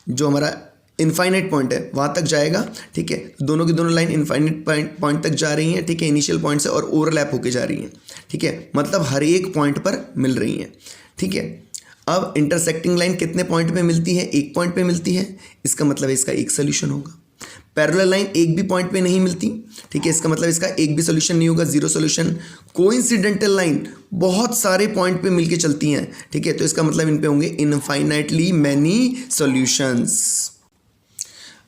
जो हमारा इनफाइनाइट पॉइंट है वहाँ तक जाएगा। ठीक है, दोनों की दोनों लाइन इनफाइनाइट पॉइंट तक जा रही हैं, ठीक है, इनिशियल पॉइंट से, और ओवरलैप होके जा रही हैं। ठीक है, मतलब हर एक पॉइंट पर मिल रही हैं। ठीक है, अब इंटरसेक्टिंग लाइन कितने पॉइंट पे मिलती है, एक पॉइंट पे मिलती है, इसका मतलब इसका एक सोल्यूशन होगा। पैरेलल लाइन एक भी पॉइंट पे नहीं मिलती, ठीक है, इसका मतलब इसका एक भी सोल्यूशन नहीं होगा, 0 सोल्यूशन। कोइंसिडेंटल लाइन बहुत सारे पॉइंट पे मिलके चलती हैं, ठीक है, तो इसका मतलब इन पे होंगे इनफाइनाइटली मैनी सॉल्यूशंस।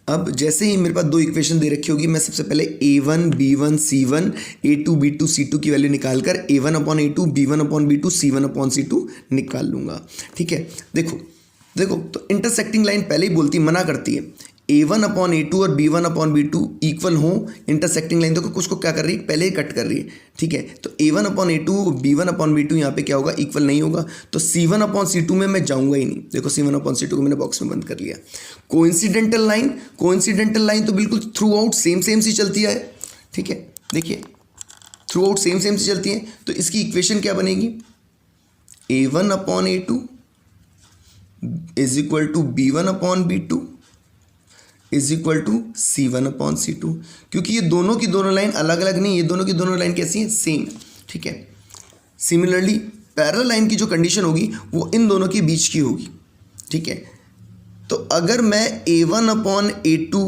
अब जैसे ही मेरे पास 2 इक्वेशन दे रखी होगी, मैं सबसे पहले a1 b1 c1 a2 b2 c2 की वैल्यू निकाल कर a1/a2 b1/b2 c1/c2 निकाल लूँगा। ठीक है, देखो तो इंटरसेक्टिंग लाइन पहले ही बोलती, मना करती है, a1/a2 और b1/b2 इक्वल हो। इंटरसेक्टिंग लाइन देखो उसको क्या कर रही है, पहले ही कट कर रही है। ठीक है, तो a1/a2 b1/b2 यहाँ पे क्या होगा, इक्वल नहीं होगा, तो c1/c2 में मैं जाऊँगा ही नहीं। देखो c1/c2 को मैंने बॉक्स में बंद कर लिया। कोइंसिडेंटल लाइन तो बिल्कुल थ्रू आउट सेम सी चलती है। ठीक है, देखिए थ्रू आउट सेम सी चलती है, तो इसकी इक्वेशन क्या बनेगी, a1/a2 is equal to b1/b2 is equal to c1/c2। क्योंकि ये दोनों की दोनों लाइन अलग अलग नहीं, ये दोनों की दोनों लाइन कैसी हैं, सेम। ठीक है, सिमिलरली पैरेलल लाइन की जो कंडीशन होगी वो इन दोनों के बीच की होगी। ठीक है, तो अगर मैं a1/a2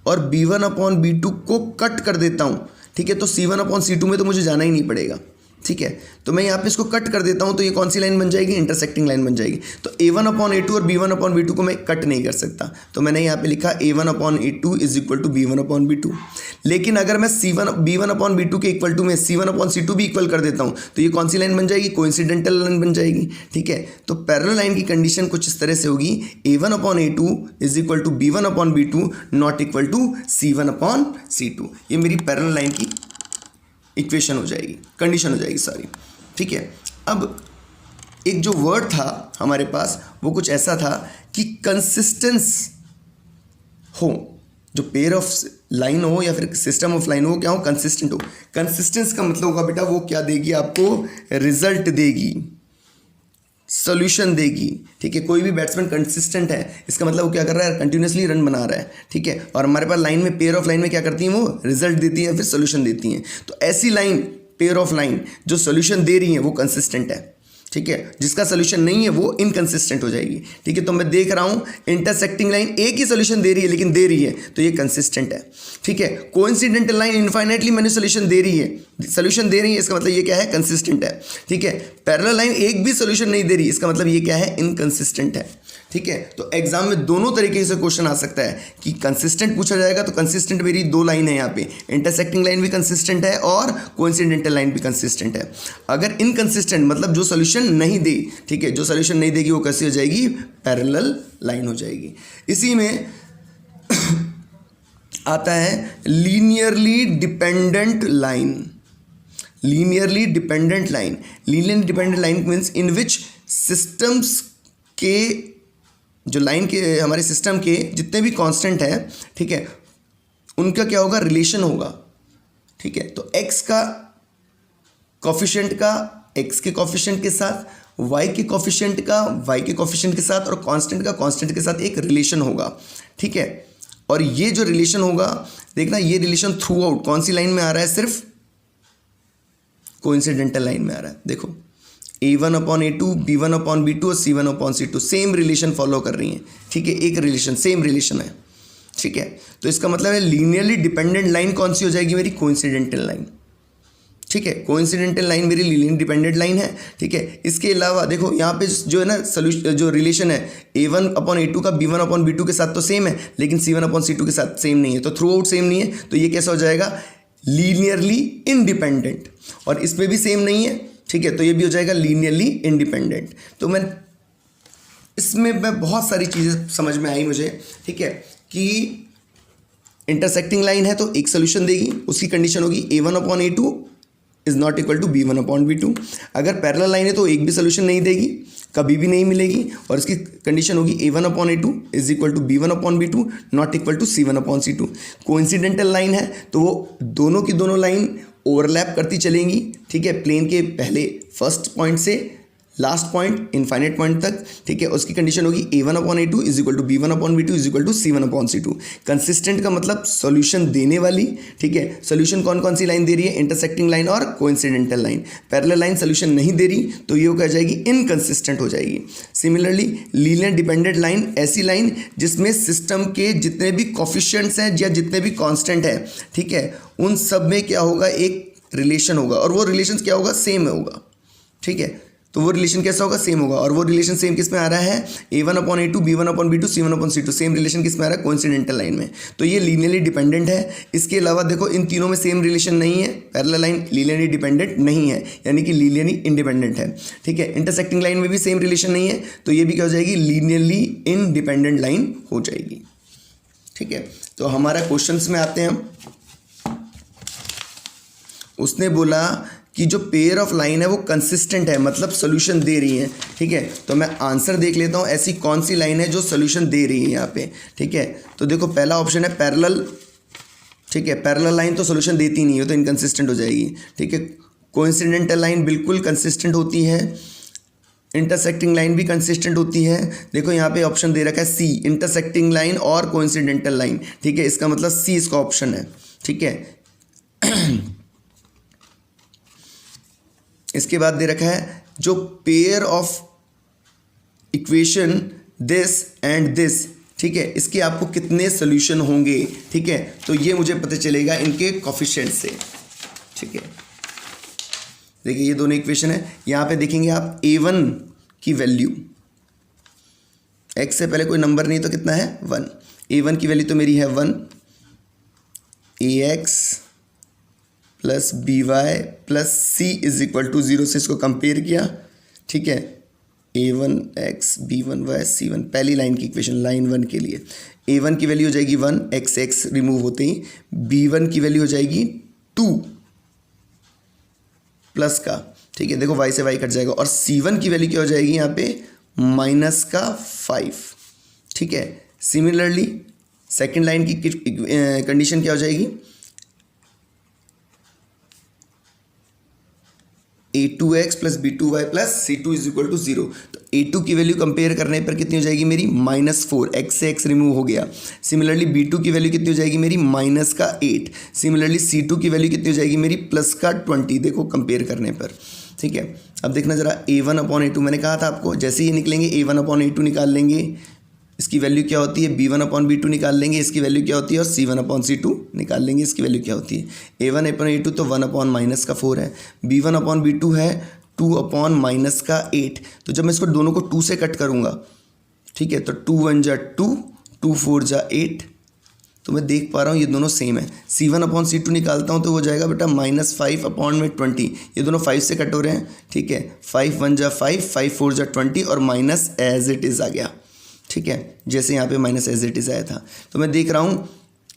और b1/b2 को कट कर देता हूँ, ठीक है, तो c1/c2 में तो मुझे जाना ही नहीं पड़ेगा। ठीक है, तो मैं यहाँ पे इसको कट कर देता हूँ, तो ये कौन सी लाइन बन जाएगी, इंटरसेक्टिंग लाइन बन जाएगी। तो a1/a2 और b1/b2 को मैं कट नहीं कर सकता, तो मैंने यहाँ पे लिखा a1/a2 is equal to b1/b2। लेकिन अगर मैं b1/b2 के इक्वल टू में c1/c2 भी इक्वल कर देता हूँ, तो ये कौन सी लाइन बन जाएगी, कोइंसिडेंटल लाइन बन जाएगी। ठीक है, तो पैरेलल लाइन की कंडीशन कुछ इस तरह से होगी, a1/a2 is equal to b1/b2 not equal to c1/c2। ये मेरी पैरेलल लाइन की इक्वेशन हो जाएगी, कंडीशन हो जाएगी, सॉरी। ठीक है, अब एक जो वर्ड था हमारे पास वो कुछ ऐसा था कि कंसिस्टेंस हो, जो पेयर ऑफ लाइन हो या फिर सिस्टम ऑफ लाइन हो, क्या हो, कंसिस्टेंट हो। कंसिस्टेंस का मतलब होगा बेटा वो क्या देगी आपको, रिजल्ट देगी, सोल्यूशन देगी। ठीक है, कोई भी बैट्समैन कंसिस्टेंट है, इसका मतलब वो क्या कर रहा है, कंटिन्यूसली रन बना रहा है। ठीक है, और हमारे पास लाइन में पेयर ऑफ लाइन में क्या करती हैं, वो रिजल्ट देती हैं, फिर सोल्यूशन देती हैं। तो ऐसी लाइन पेयर ऑफ लाइन जो सोल्यूशन दे रही है वो कंसिस्टेंट है, ठीक है। जिसका सोल्यूशन नहीं है वो इनकंसिस्टेंट हो जाएगी, ठीक है। तो मैं देख रहा हूं इंटरसेक्टिंग लाइन एक ही सोल्यूशन दे रही है लेकिन दे रही है, तो ये कंसिस्टेंट है, ठीक है। कोइंसिडेंटल लाइन इनफाइनाइटली मैंने सोल्यूशन दे रही है, सोल्यूशन दे रही है, इसका मतलब ये क्या है, कंसिस्टेंट है, ठीक है। पैरेलल लाइन एक भी सोल्यूशन नहीं दे रही, इसका मतलब ये क्या है, इनकंसिस्टेंट है, ठीक है। तो एग्जाम में दोनों तरीके से क्वेश्चन आ सकता है कि कंसिस्टेंट पूछा जाएगा तो कंसिस्टेंट मेरी दो लाइन है यहाँ पे, इंटरसेक्टिंग लाइन भी कंसिस्टेंट है और कोइंसिडेंटल लाइन भी कंसिस्टेंट है। अगर इनकंसिस्टेंट मतलब जो सोल्यूशन नहीं दे, ठीक है, जो सोल्यूशन नहीं देगी वो कैसी हो जाएगी, पैरेलल लाइन हो जाएगी। इसी में आता है linearly dependent line. Linearly dependent line, linearly dependent line means in which systems के जो लाइन के हमारे सिस्टम के जितने भी कांस्टेंट है, ठीक है, उनका क्या होगा, रिलेशन होगा, ठीक है। तो x का कॉफिशिएंट का x के कॉफिशिएंट के साथ, y के कॉफिशिएंट का y के कॉफिशिएंट के साथ और कांस्टेंट का कांस्टेंट के साथ एक रिलेशन होगा, ठीक है। और ये जो रिलेशन होगा, देखना ये रिलेशन थ्रू आउट कौन सी लाइन में आ रहा है, सिर्फ कोइंसिडेंटल लाइन में आ रहा है। देखो A1/A2, B1/B2 और C1/C2 सेम रिलेशन फॉलो कर रही हैं, ठीक है, एक रिलेशन, सेम रिलेशन है, ठीक है। तो इसका मतलब है लीनियरली डिपेंडेंट लाइन कौन सी हो जाएगी, मेरी कोइंसिडेंटल लाइन, ठीक है। कोइंसिडेंटल लाइन मेरी लीनियर डिपेंडेंट लाइन है, ठीक है। इसके अलावा देखो यहाँ पे जो है ना सोल्यूशन, जो रिलेशन है A1/A2 का B1/B2 के साथ तो सेम है, लेकिन C1/C2 के साथ सेम नहीं है, तो थ्रू आउट सेम नहीं है, तो ये कैसा हो जाएगा, लीनियरली इंडिपेंडेंट। और इसमें भी सेम नहीं है, ठीक है, तो ये भी हो जाएगा लीनियरली इंडिपेंडेंट। तो मैं बहुत सारी चीज़ें समझ में आई मुझे, ठीक है, कि इंटरसेक्टिंग लाइन है तो एक सोल्यूशन देगी, उसकी कंडीशन होगी A1/A2 is not equal to B1/B2। अगर पैरेलल लाइन है तो एक भी सोल्यूशन नहीं देगी, कभी भी नहीं मिलेगी, और इसकी कंडीशन होगी A1/A2 is equal to B1/B2 not equal to C1/C2। Coincidental line है तो वो दोनों की दोनों लाइन ओवरलैप करती चलेंगी, ठीक है, प्लेन के पहले फर्स्ट पॉइंट से लास्ट पॉइंट इनफाइनाइट पॉइंट तक, ठीक है। उसकी कंडीशन होगी A1/A2 is equal to B1/B2 is equal to C1/C2। Consistent का मतलब सॉल्यूशन देने वाली, ठीक है। सॉल्यूशन कौन कौन सी लाइन दे रही है, इंटरसेक्टिंग लाइन और coincidental line. Parallel line solution नहीं दे रही तो ये क्या जाएगी, इनकंसिस्टेंट हो जाएगी। सिमिलरली लीनियर डिपेंडेंट लाइन, ऐसी लाइन जिसमें सिस्टम के जितने भी कॉफिशिएंट्स हैं या जितने भी कांस्टेंट हैं, ठीक है, उन सब में क्या होगा, एक रिलेशन होगा, और वो रिलेशन क्या होगा, सेम होगा, ठीक है। तो वो रिलेशन कैसा होगा, सेम होगा। और वो रिलेशन सेम किस में आ रहा है, A1/A2 B1/B2 C1/C2, same relation किस में आ रहा है, कोइंसिडेंटल लाइन में। तो ये लीनियरली डिपेंडेंट है। इसके अलावा देखो इन तीनों में सेम रिलेशन नहीं है, पैरेलल लाइन लीनियरली डिपेंडेंट नहीं है, यानी कि लीनियरली इंडिपेंडेंट है, ठीक है। इंटरसेक्टिंग लाइन में भी सेम रिलेशन नहीं है, तो ये भी क्या हो जाएगी, लीनियरली इंडिपेंडेंट लाइन हो जाएगी, ठीक है। तो हमारा क्वेश्चंस में आते हैं हम। उसने बोला कि जो पेयर ऑफ लाइन है वो कंसिस्टेंट है, मतलब सोल्यूशन दे रही है, ठीक है। तो मैं आंसर देख लेता हूँ, ऐसी कौन सी लाइन है जो सोल्यूशन दे रही है यहाँ पे, ठीक है। तो देखो पहला ऑप्शन है पैरेलल, ठीक है। पैरेलल लाइन तो सोल्यूशन देती नहीं है, तो इनकंसिस्टेंट हो जाएगी, ठीक है। कोइंसिडेंटल लाइन बिल्कुल कंसिस्टेंट होती है, इंटरसेक्टिंग लाइन भी कंसिस्टेंट होती है। देखो यहाँ पे ऑप्शन दे रखा है सी, इंटरसेक्टिंग लाइन और कोइंसिडेंटल लाइन, ठीक है। इसका मतलब सी इसका ऑप्शन है, ठीक है। इसके बाद दे रखा है जो pair of equation this and this, ठीक है, इसके आपको कितने सोल्यूशन होंगे, ठीक है। तो ये मुझे पता चलेगा इनके कोफिशिएंट से, ठीक है। देखिए ये दोनों इक्वेशन है, यहाँ पे देखेंगे आप A1 की वैल्यू, x से पहले कोई नंबर नहीं तो कितना है 1, A1 की वैल्यू तो मेरी है 1, AX plus BY plus C is equal to 0 से इसको कंपेयर किया, ठीक है। A1x B1y C1 पहली लाइन की इक्वेशन, लाइन 1 के लिए A1 की वैल्यू हो जाएगी 1, x रिमूव होते ही B1 की वैल्यू हो जाएगी 2 प्लस का, ठीक है। देखो y से y कट जाएगा, और C1 की वैल्यू क्या हो जाएगी यहाँ पे माइनस का 5, ठीक है। सिमिलरली सेकेंड लाइन की कंडीशन क्या हो जाएगी, a2x plus b2y plus c2 is equal to 0। तो a2 की वैल्यू कंपेयर करने पर कितनी हो जाएगी मेरी -4, x से x रिमूव हो गया। सिमिलरली b2 की वैल्यू कितनी हो जाएगी मेरी -8। सिमिलरली c2 की वैल्यू कितनी हो जाएगी मेरी +20। देखो कंपेयर करने पर, ठीक है। अब देखना जरा a1/a2, मैंने कहा था आपको जैसे ही निकलेंगे a1/a2 निकाल लेंगे, इसकी वैल्यू क्या होती है b1/b2 निकाल लेंगे, इसकी वैल्यू क्या होती है, और c1/c2 निकाल लेंगे, इसकी वैल्यू क्या होती है। a1/a2 तो 1/-4 है, b1/b2 है 2/-8। तो जब मैं इसको दोनों को 2 से कट करूँगा, ठीक है, तो 2 1 जा 2, 2 4 जा 8। तो मैं देख पा रहा हूँ ये दोनों सेम है। c1/c2 निकालता हूँ तो हो जाएगा बेटा -5/20। ये दोनों 5 से कट हो रहे हैं, ठीक है। 5 1 जा 5, 5 4 जा 20 और माइनस एज इट इज़ आ गया, ठीक है, जैसे यहाँ पे माइनस एज इट इज़ आया था। तो मैं देख रहा हूँ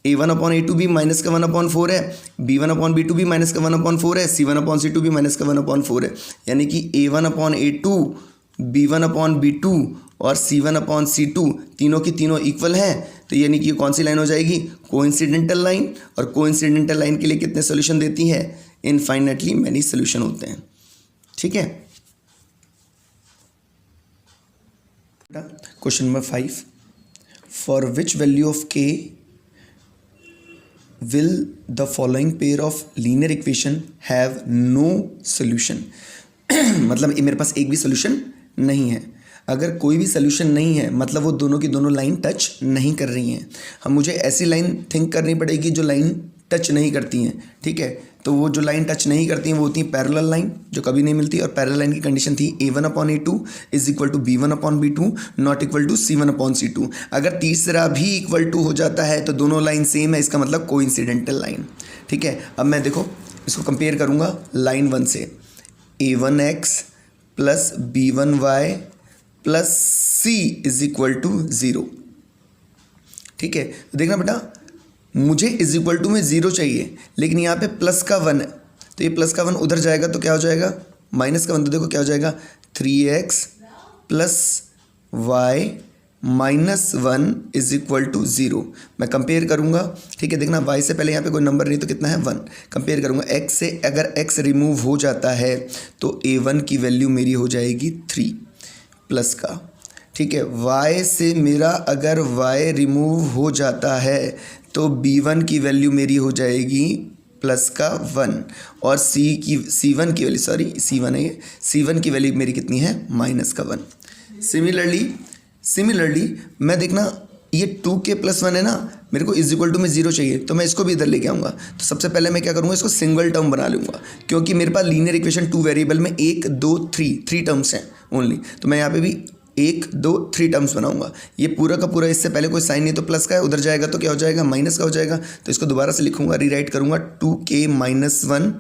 a1/a2 भी -1/4 है, b1/b2 भी -1/4 है, c1/c2 भी -1/4 है। यानी कि a1/a2, b1/b2 और c1/c2 तीनों की तीनों इक्वल हैं। तो यानी कि कौन सी लाइन हो जाएगी, कोइंसिडेंटल लाइन। और कोइंसिडेंटल लाइन के लिए कितने सोल्यूशन देती है, इनफाइनाइटली मैनी सोल्यूशन होते हैं, ठीक है। Question number 5, for which value of k will the following pair of linear equation have no solution। मतलब मेरे पास एक भी सोल्यूशन नहीं है। अगर कोई भी सोल्यूशन नहीं है मतलब वो दोनों की दोनों लाइन टच नहीं कर रही हैं। हम मुझे ऐसी लाइन थिंक करनी पड़ेगी जो लाइन टच नहीं करती हैं, ठीक है। तो वो जो लाइन टच नहीं करती हैं वो होती है पैरेलल लाइन, जो कभी नहीं मिलती। और पैरेलल लाइन की कंडीशन थी a1/a2 is equal to b1/b2 not equal to c1/c2। अगर तीसरा भी इक्वल टू हो जाता है तो दोनों लाइन सेम है, इसका मतलब कोइंसिडेंटल लाइन, ठीक है। अब मैं देखो इसको कंपेयर करूँगा लाइन 1 से, a1x plus b1y plus c is equal to 0, ठीक है। तो देखना बेटा मुझे इज इक्वल टू में 0 चाहिए, लेकिन यहाँ पे प्लस का 1 है, तो ये प्लस का 1 उधर जाएगा तो क्या हो जाएगा, माइनस का 1। तो देखो क्या हो जाएगा 3x plus y minus 1 is equal to 0। मैं कंपेयर करूँगा, ठीक है। देखना y से पहले यहाँ पे कोई नंबर नहीं तो कितना है 1। कंपेयर करूँगा x से, अगर x रिमूव हो जाता है तो a1 की वैल्यू मेरी हो जाएगी 3 प्लस का, ठीक है। y से मेरा अगर y रिमूव हो जाता है तो b1 की वैल्यू मेरी हो जाएगी प्लस का 1 और c1 की वैल्यू, सॉरी c1 है ये, c1 की वैल्यू मेरी कितनी है माइनस का 1। सिमिलरली मैं देखना ये 2k प्लस 1 है ना, मेरे को इज इक्वल टू में 0 चाहिए, तो मैं इसको भी इधर लेके आऊँगा। तो सबसे पहले मैं क्या करूँगा, इसको सिंगल टर्म बना लूँगा, क्योंकि मेरे पास लीनियर इक्वेशन 2 वेरिएबल में 1 2 3 टर्म्स हैं ओनली। तो मैं यहाँ पे भी 1 2 3 टर्म्स बनाऊंगा। ये पूरा का पूरा, इससे पहले कोई साइन नहीं तो प्लस का है, उधर जाएगा तो क्या हो जाएगा माइनस का हो जाएगा। तो इसको दोबारा से लिखूंगा, रीराइट करूंगा 2k minus 1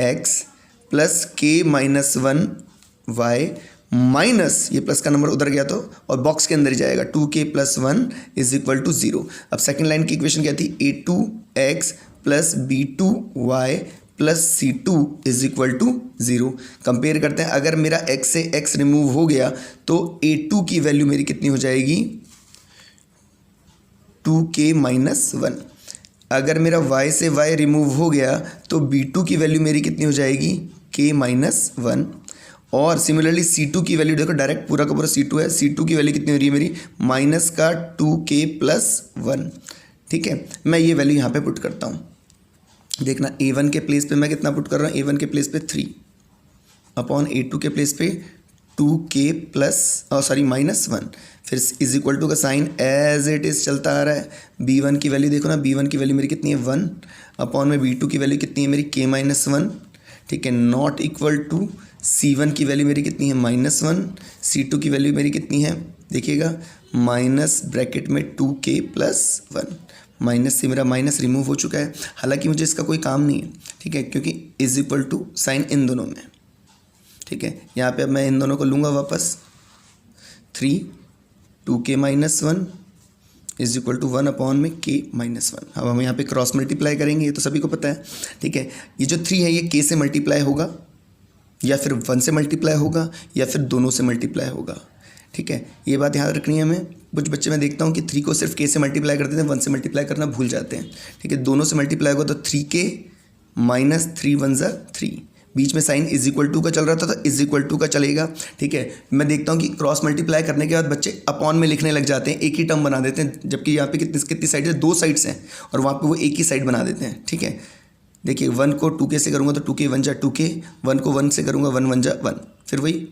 x plus k minus 1 y minus ये प्लस का नंबर उधर गया तो, और बॉक्स के अंदर ही जाएगा 2k plus 1 is equal to 0। अब सेकेंड लाइन की इक्वेशन क्या थी, a2x plus b2y plus c2 is equal to 0। Compare करते हैं, अगर मेरा x से x रिमूव हो गया तो a2 की वैल्यू मेरी कितनी हो जाएगी 2k माइनस 1। अगर मेरा y से y रिमूव हो गया तो b2 की वैल्यू मेरी कितनी हो जाएगी k माइनस 1। और सिमिलरली c2 की वैल्यू देखो, डायरेक्ट पूरा का पूरा c2 है, c2 की वैल्यू कितनी हो रही है मेरी माइनस का 2k प्लस 1, ठीक है। मैं ये वैल्यू यहाँ पे पुट करता हूँ। देखना a1 के प्लेस पे मैं कितना पुट कर रहा हूँ, a1 के प्लेस पे 3 अपॉन a2 के प्लेस पे 2k प्लस सॉरी माइनस 1, फिर इज इक्वल टू का साइन एज इट इज़ चलता आ रहा है। b1 की वैल्यू देखो ना, b1 की वैल्यू मेरी कितनी है 1 अपॉन में b2 की वैल्यू कितनी है मेरी k माइनस 1, ठीक है। नॉट इक्वल टू c1 की वैल्यू मेरी कितनी है माइनस 1, c2 की वैल्यू मेरी कितनी है देखिएगा माइनस ब्रैकेट में 2k प्लस 1। माइनस से मेरा माइनस रिमूव हो चुका है, हालांकि मुझे इसका कोई काम नहीं है, ठीक है, क्योंकि इज इक्वल टू साइन इन दोनों में, ठीक है। यहाँ पे अब मैं इन दोनों को लूँगा वापस, 3 2k minus 1 is equal to 1 upon में k माइनस 1। अब हम यहाँ पे क्रॉस मल्टीप्लाई करेंगे, ये तो सभी को पता है, ठीक है। ये जो 3 है ये k से मल्टीप्लाई होगा या फिर 1 से मल्टीप्लाई होगा या फिर दोनों से मल्टीप्लाई होगा, ठीक है। ये बात याद रखनी है हमें। कुछ बच्चे मैं देखता हूँ कि 3 को सिर्फ k से मल्टीप्लाई करते हैं, 1 से मल्टीप्लाई करना भूल जाते हैं, ठीक है। दोनों से मल्टीप्लाई होगा तो 3k माइनस 3 1 ज़ा 3 बीच में साइन इज इक्वल टू का चल रहा था तो इज इक्वल टू का चलेगा, ठीक है। मैं देखता हूँ कि क्रॉस मल्टीप्लाई करने के बाद बच्चे अपॉन में लिखने लग जाते हैं, एक ही टर्म बना देते हैं, जबकि यहाँ पे कितनी साइड है, 2 साइड्स हैं और वहाँ पे वो एक ही साइड बना देते हैं, ठीक है। देखिए 1 को 2k से करूँगा तो 2k 1 जा 2k, 1 को 1 से करूँगा 1 1 जा 1, फिर वही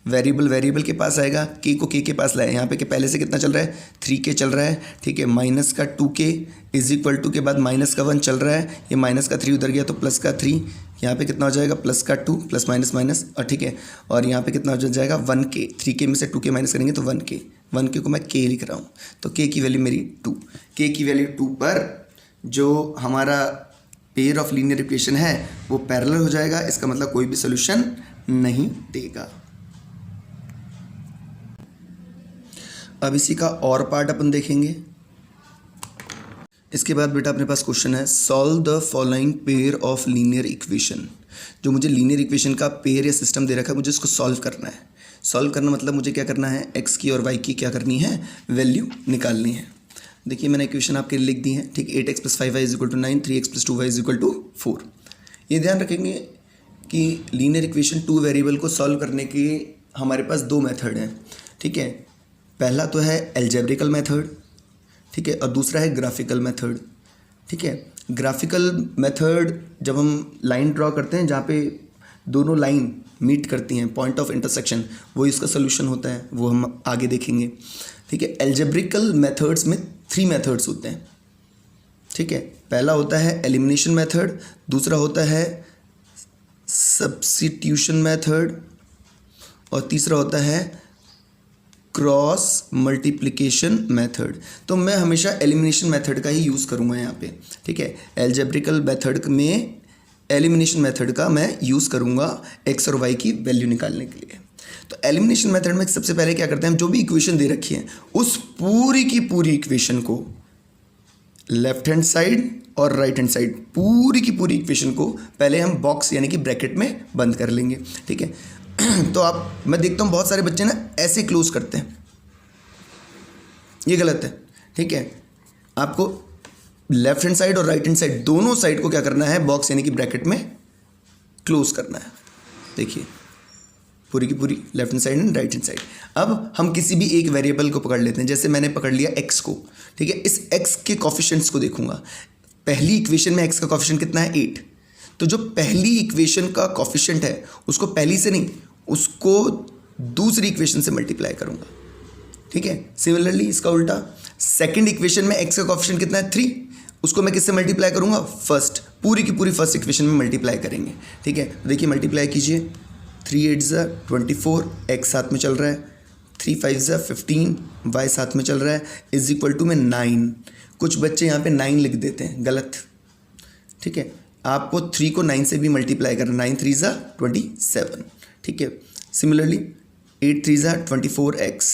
वेरिएबल के पास आएगा, k के पास लाए, यहाँ पे के पहले से कितना चल रहा है 3k चल रहा है, ठीक है। माइनस का 2k इज इक्वल टू के बाद माइनस का 1 चल रहा है, ये माइनस का 3 उधर गया तो प्लस का 3, यहाँ पे कितना हो जाएगा प्लस का 2 प्लस माइनस माइनस, और ठीक है। और यहाँ पे कितना हो जाएगा 1k, 3k में से 2k माइनस करेंगे तो 1k को मैं k लिख रहा हूँ, तो k की वैल्यू मेरी 2, k की वैल्यू 2 पर जो हमारा पेयर ऑफ लीनियर इक्वेशन है वो पैरेलल हो जाएगा, इसका मतलब कोई भी सोल्यूशन नहीं देगा। अब इसी का और पार्ट अपन देखेंगे। इसके बाद बेटा अपने पास क्वेश्चन है, solve the following pair of linear equation. जो मुझे लीनियर इक्वेशन का पेयर या सिस्टम दे रखा है, मुझे इसको सॉल्व करना है। सॉल्व करना मतलब मुझे क्या करना है, x की और y की क्या करनी है, वैल्यू निकालनी है। देखिए मैंने इक्वेशन आपके लिए लिख दी है, ठीक। 8x + 5y = 9, 3x + 2y = 4। ये ध्यान रखेंगे कि लीनियर इक्वेशन 2 वेरिएबल को सॉल्व करने के हमारे पास 2 मेथड हैं, ठीक है। पहला तो है एल्जेब्रिकल मेथड, ठीक है, और दूसरा है ग्राफिकल मेथड, ठीक है। ग्राफिकल मेथड जब हम लाइन ड्रॉ करते हैं जहाँ पे दोनों लाइन मीट करती हैं, पॉइंट ऑफ इंटरसेक्शन, वो इसका सोल्यूशन होता है, वो हम आगे देखेंगे, ठीक है। एल्जेब्रिकल मेथड्स में 3 मेथड्स होते हैं, ठीक है। पहला होता है एलिमिनेशन मेथड, दूसरा होता है सब्स्टिट्यूशन मेथड, और तीसरा होता है क्रॉस मल्टीप्लिकेशन मेथड। तो मैं हमेशा एलिमिनेशन मेथड का ही यूज़ करूँगा यहाँ पे, ठीक है। एल्जेब्रिकल मेथड में एलिमिनेशन मेथड का मैं यूज़ करूँगा x और y की वैल्यू निकालने के लिए। तो एलिमिनेशन मेथड में सबसे पहले क्या करते हैं, जो भी इक्वेशन दे रखी है उस पूरी की पूरी इक्वेशन को लेफ्ट हैंड साइड और राइट हैंड साइड, पूरी की पूरी इक्वेशन को पहले हम बॉक्स यानी कि ब्रैकेट में बंद कर लेंगे, ठीक है। तो मैं देखता हूँ बहुत सारे बच्चे ना ऐसे क्लोज करते हैं, ये गलत है, ठीक है। आपको लेफ्ट हैंड साइड और राइट हैंड साइड दोनों साइड को क्या करना है, बॉक्स यानी कि ब्रैकेट में क्लोज करना है। देखिए पूरी की पूरी left hand side and right hand side. अब हम किसी भी एक वेरिएबल को पकड़ लेते हैं, जैसे मैंने पकड़ लिया x को, ठीक है। इस x के कोफिशिएंट्स को देखूंगा। पहली इक्वेशन में x का कोफिशिएंट कितना है 8, तो जो पहली इक्वेशन का कोफिशिएंट है उसको पहली से नहीं, उसको दूसरी इक्वेशन से मल्टीप्लाई करूंगा, ठीक है। सिमिलरली इसका उल्टा, सेकंड इक्वेशन में x का कोफिशिएंट कितना है 3, उसको मैं किससे मल्टीप्लाई करूंगा, फर्स्ट, पूरी की पूरी फर्स्ट इक्वेशन में मल्टीप्लाई करेंगे, ठीक है। तो देखिए मल्टीप्लाई कीजिए, 3 8 ज़ा 24, x साथ में चल रहा है, 3 5 ज़ा 15, y साथ में चल रहा है, इज इक्वल टू में 9। कुछ बच्चे यहाँ पे 9 लिख देते हैं, गलत, ठीक है। आपको 3 को 9 से भी मल्टीप्लाई करना, 9 3 ज़ा 27, ठीक है। सिमिलरली 8 3 ज़ा 24x,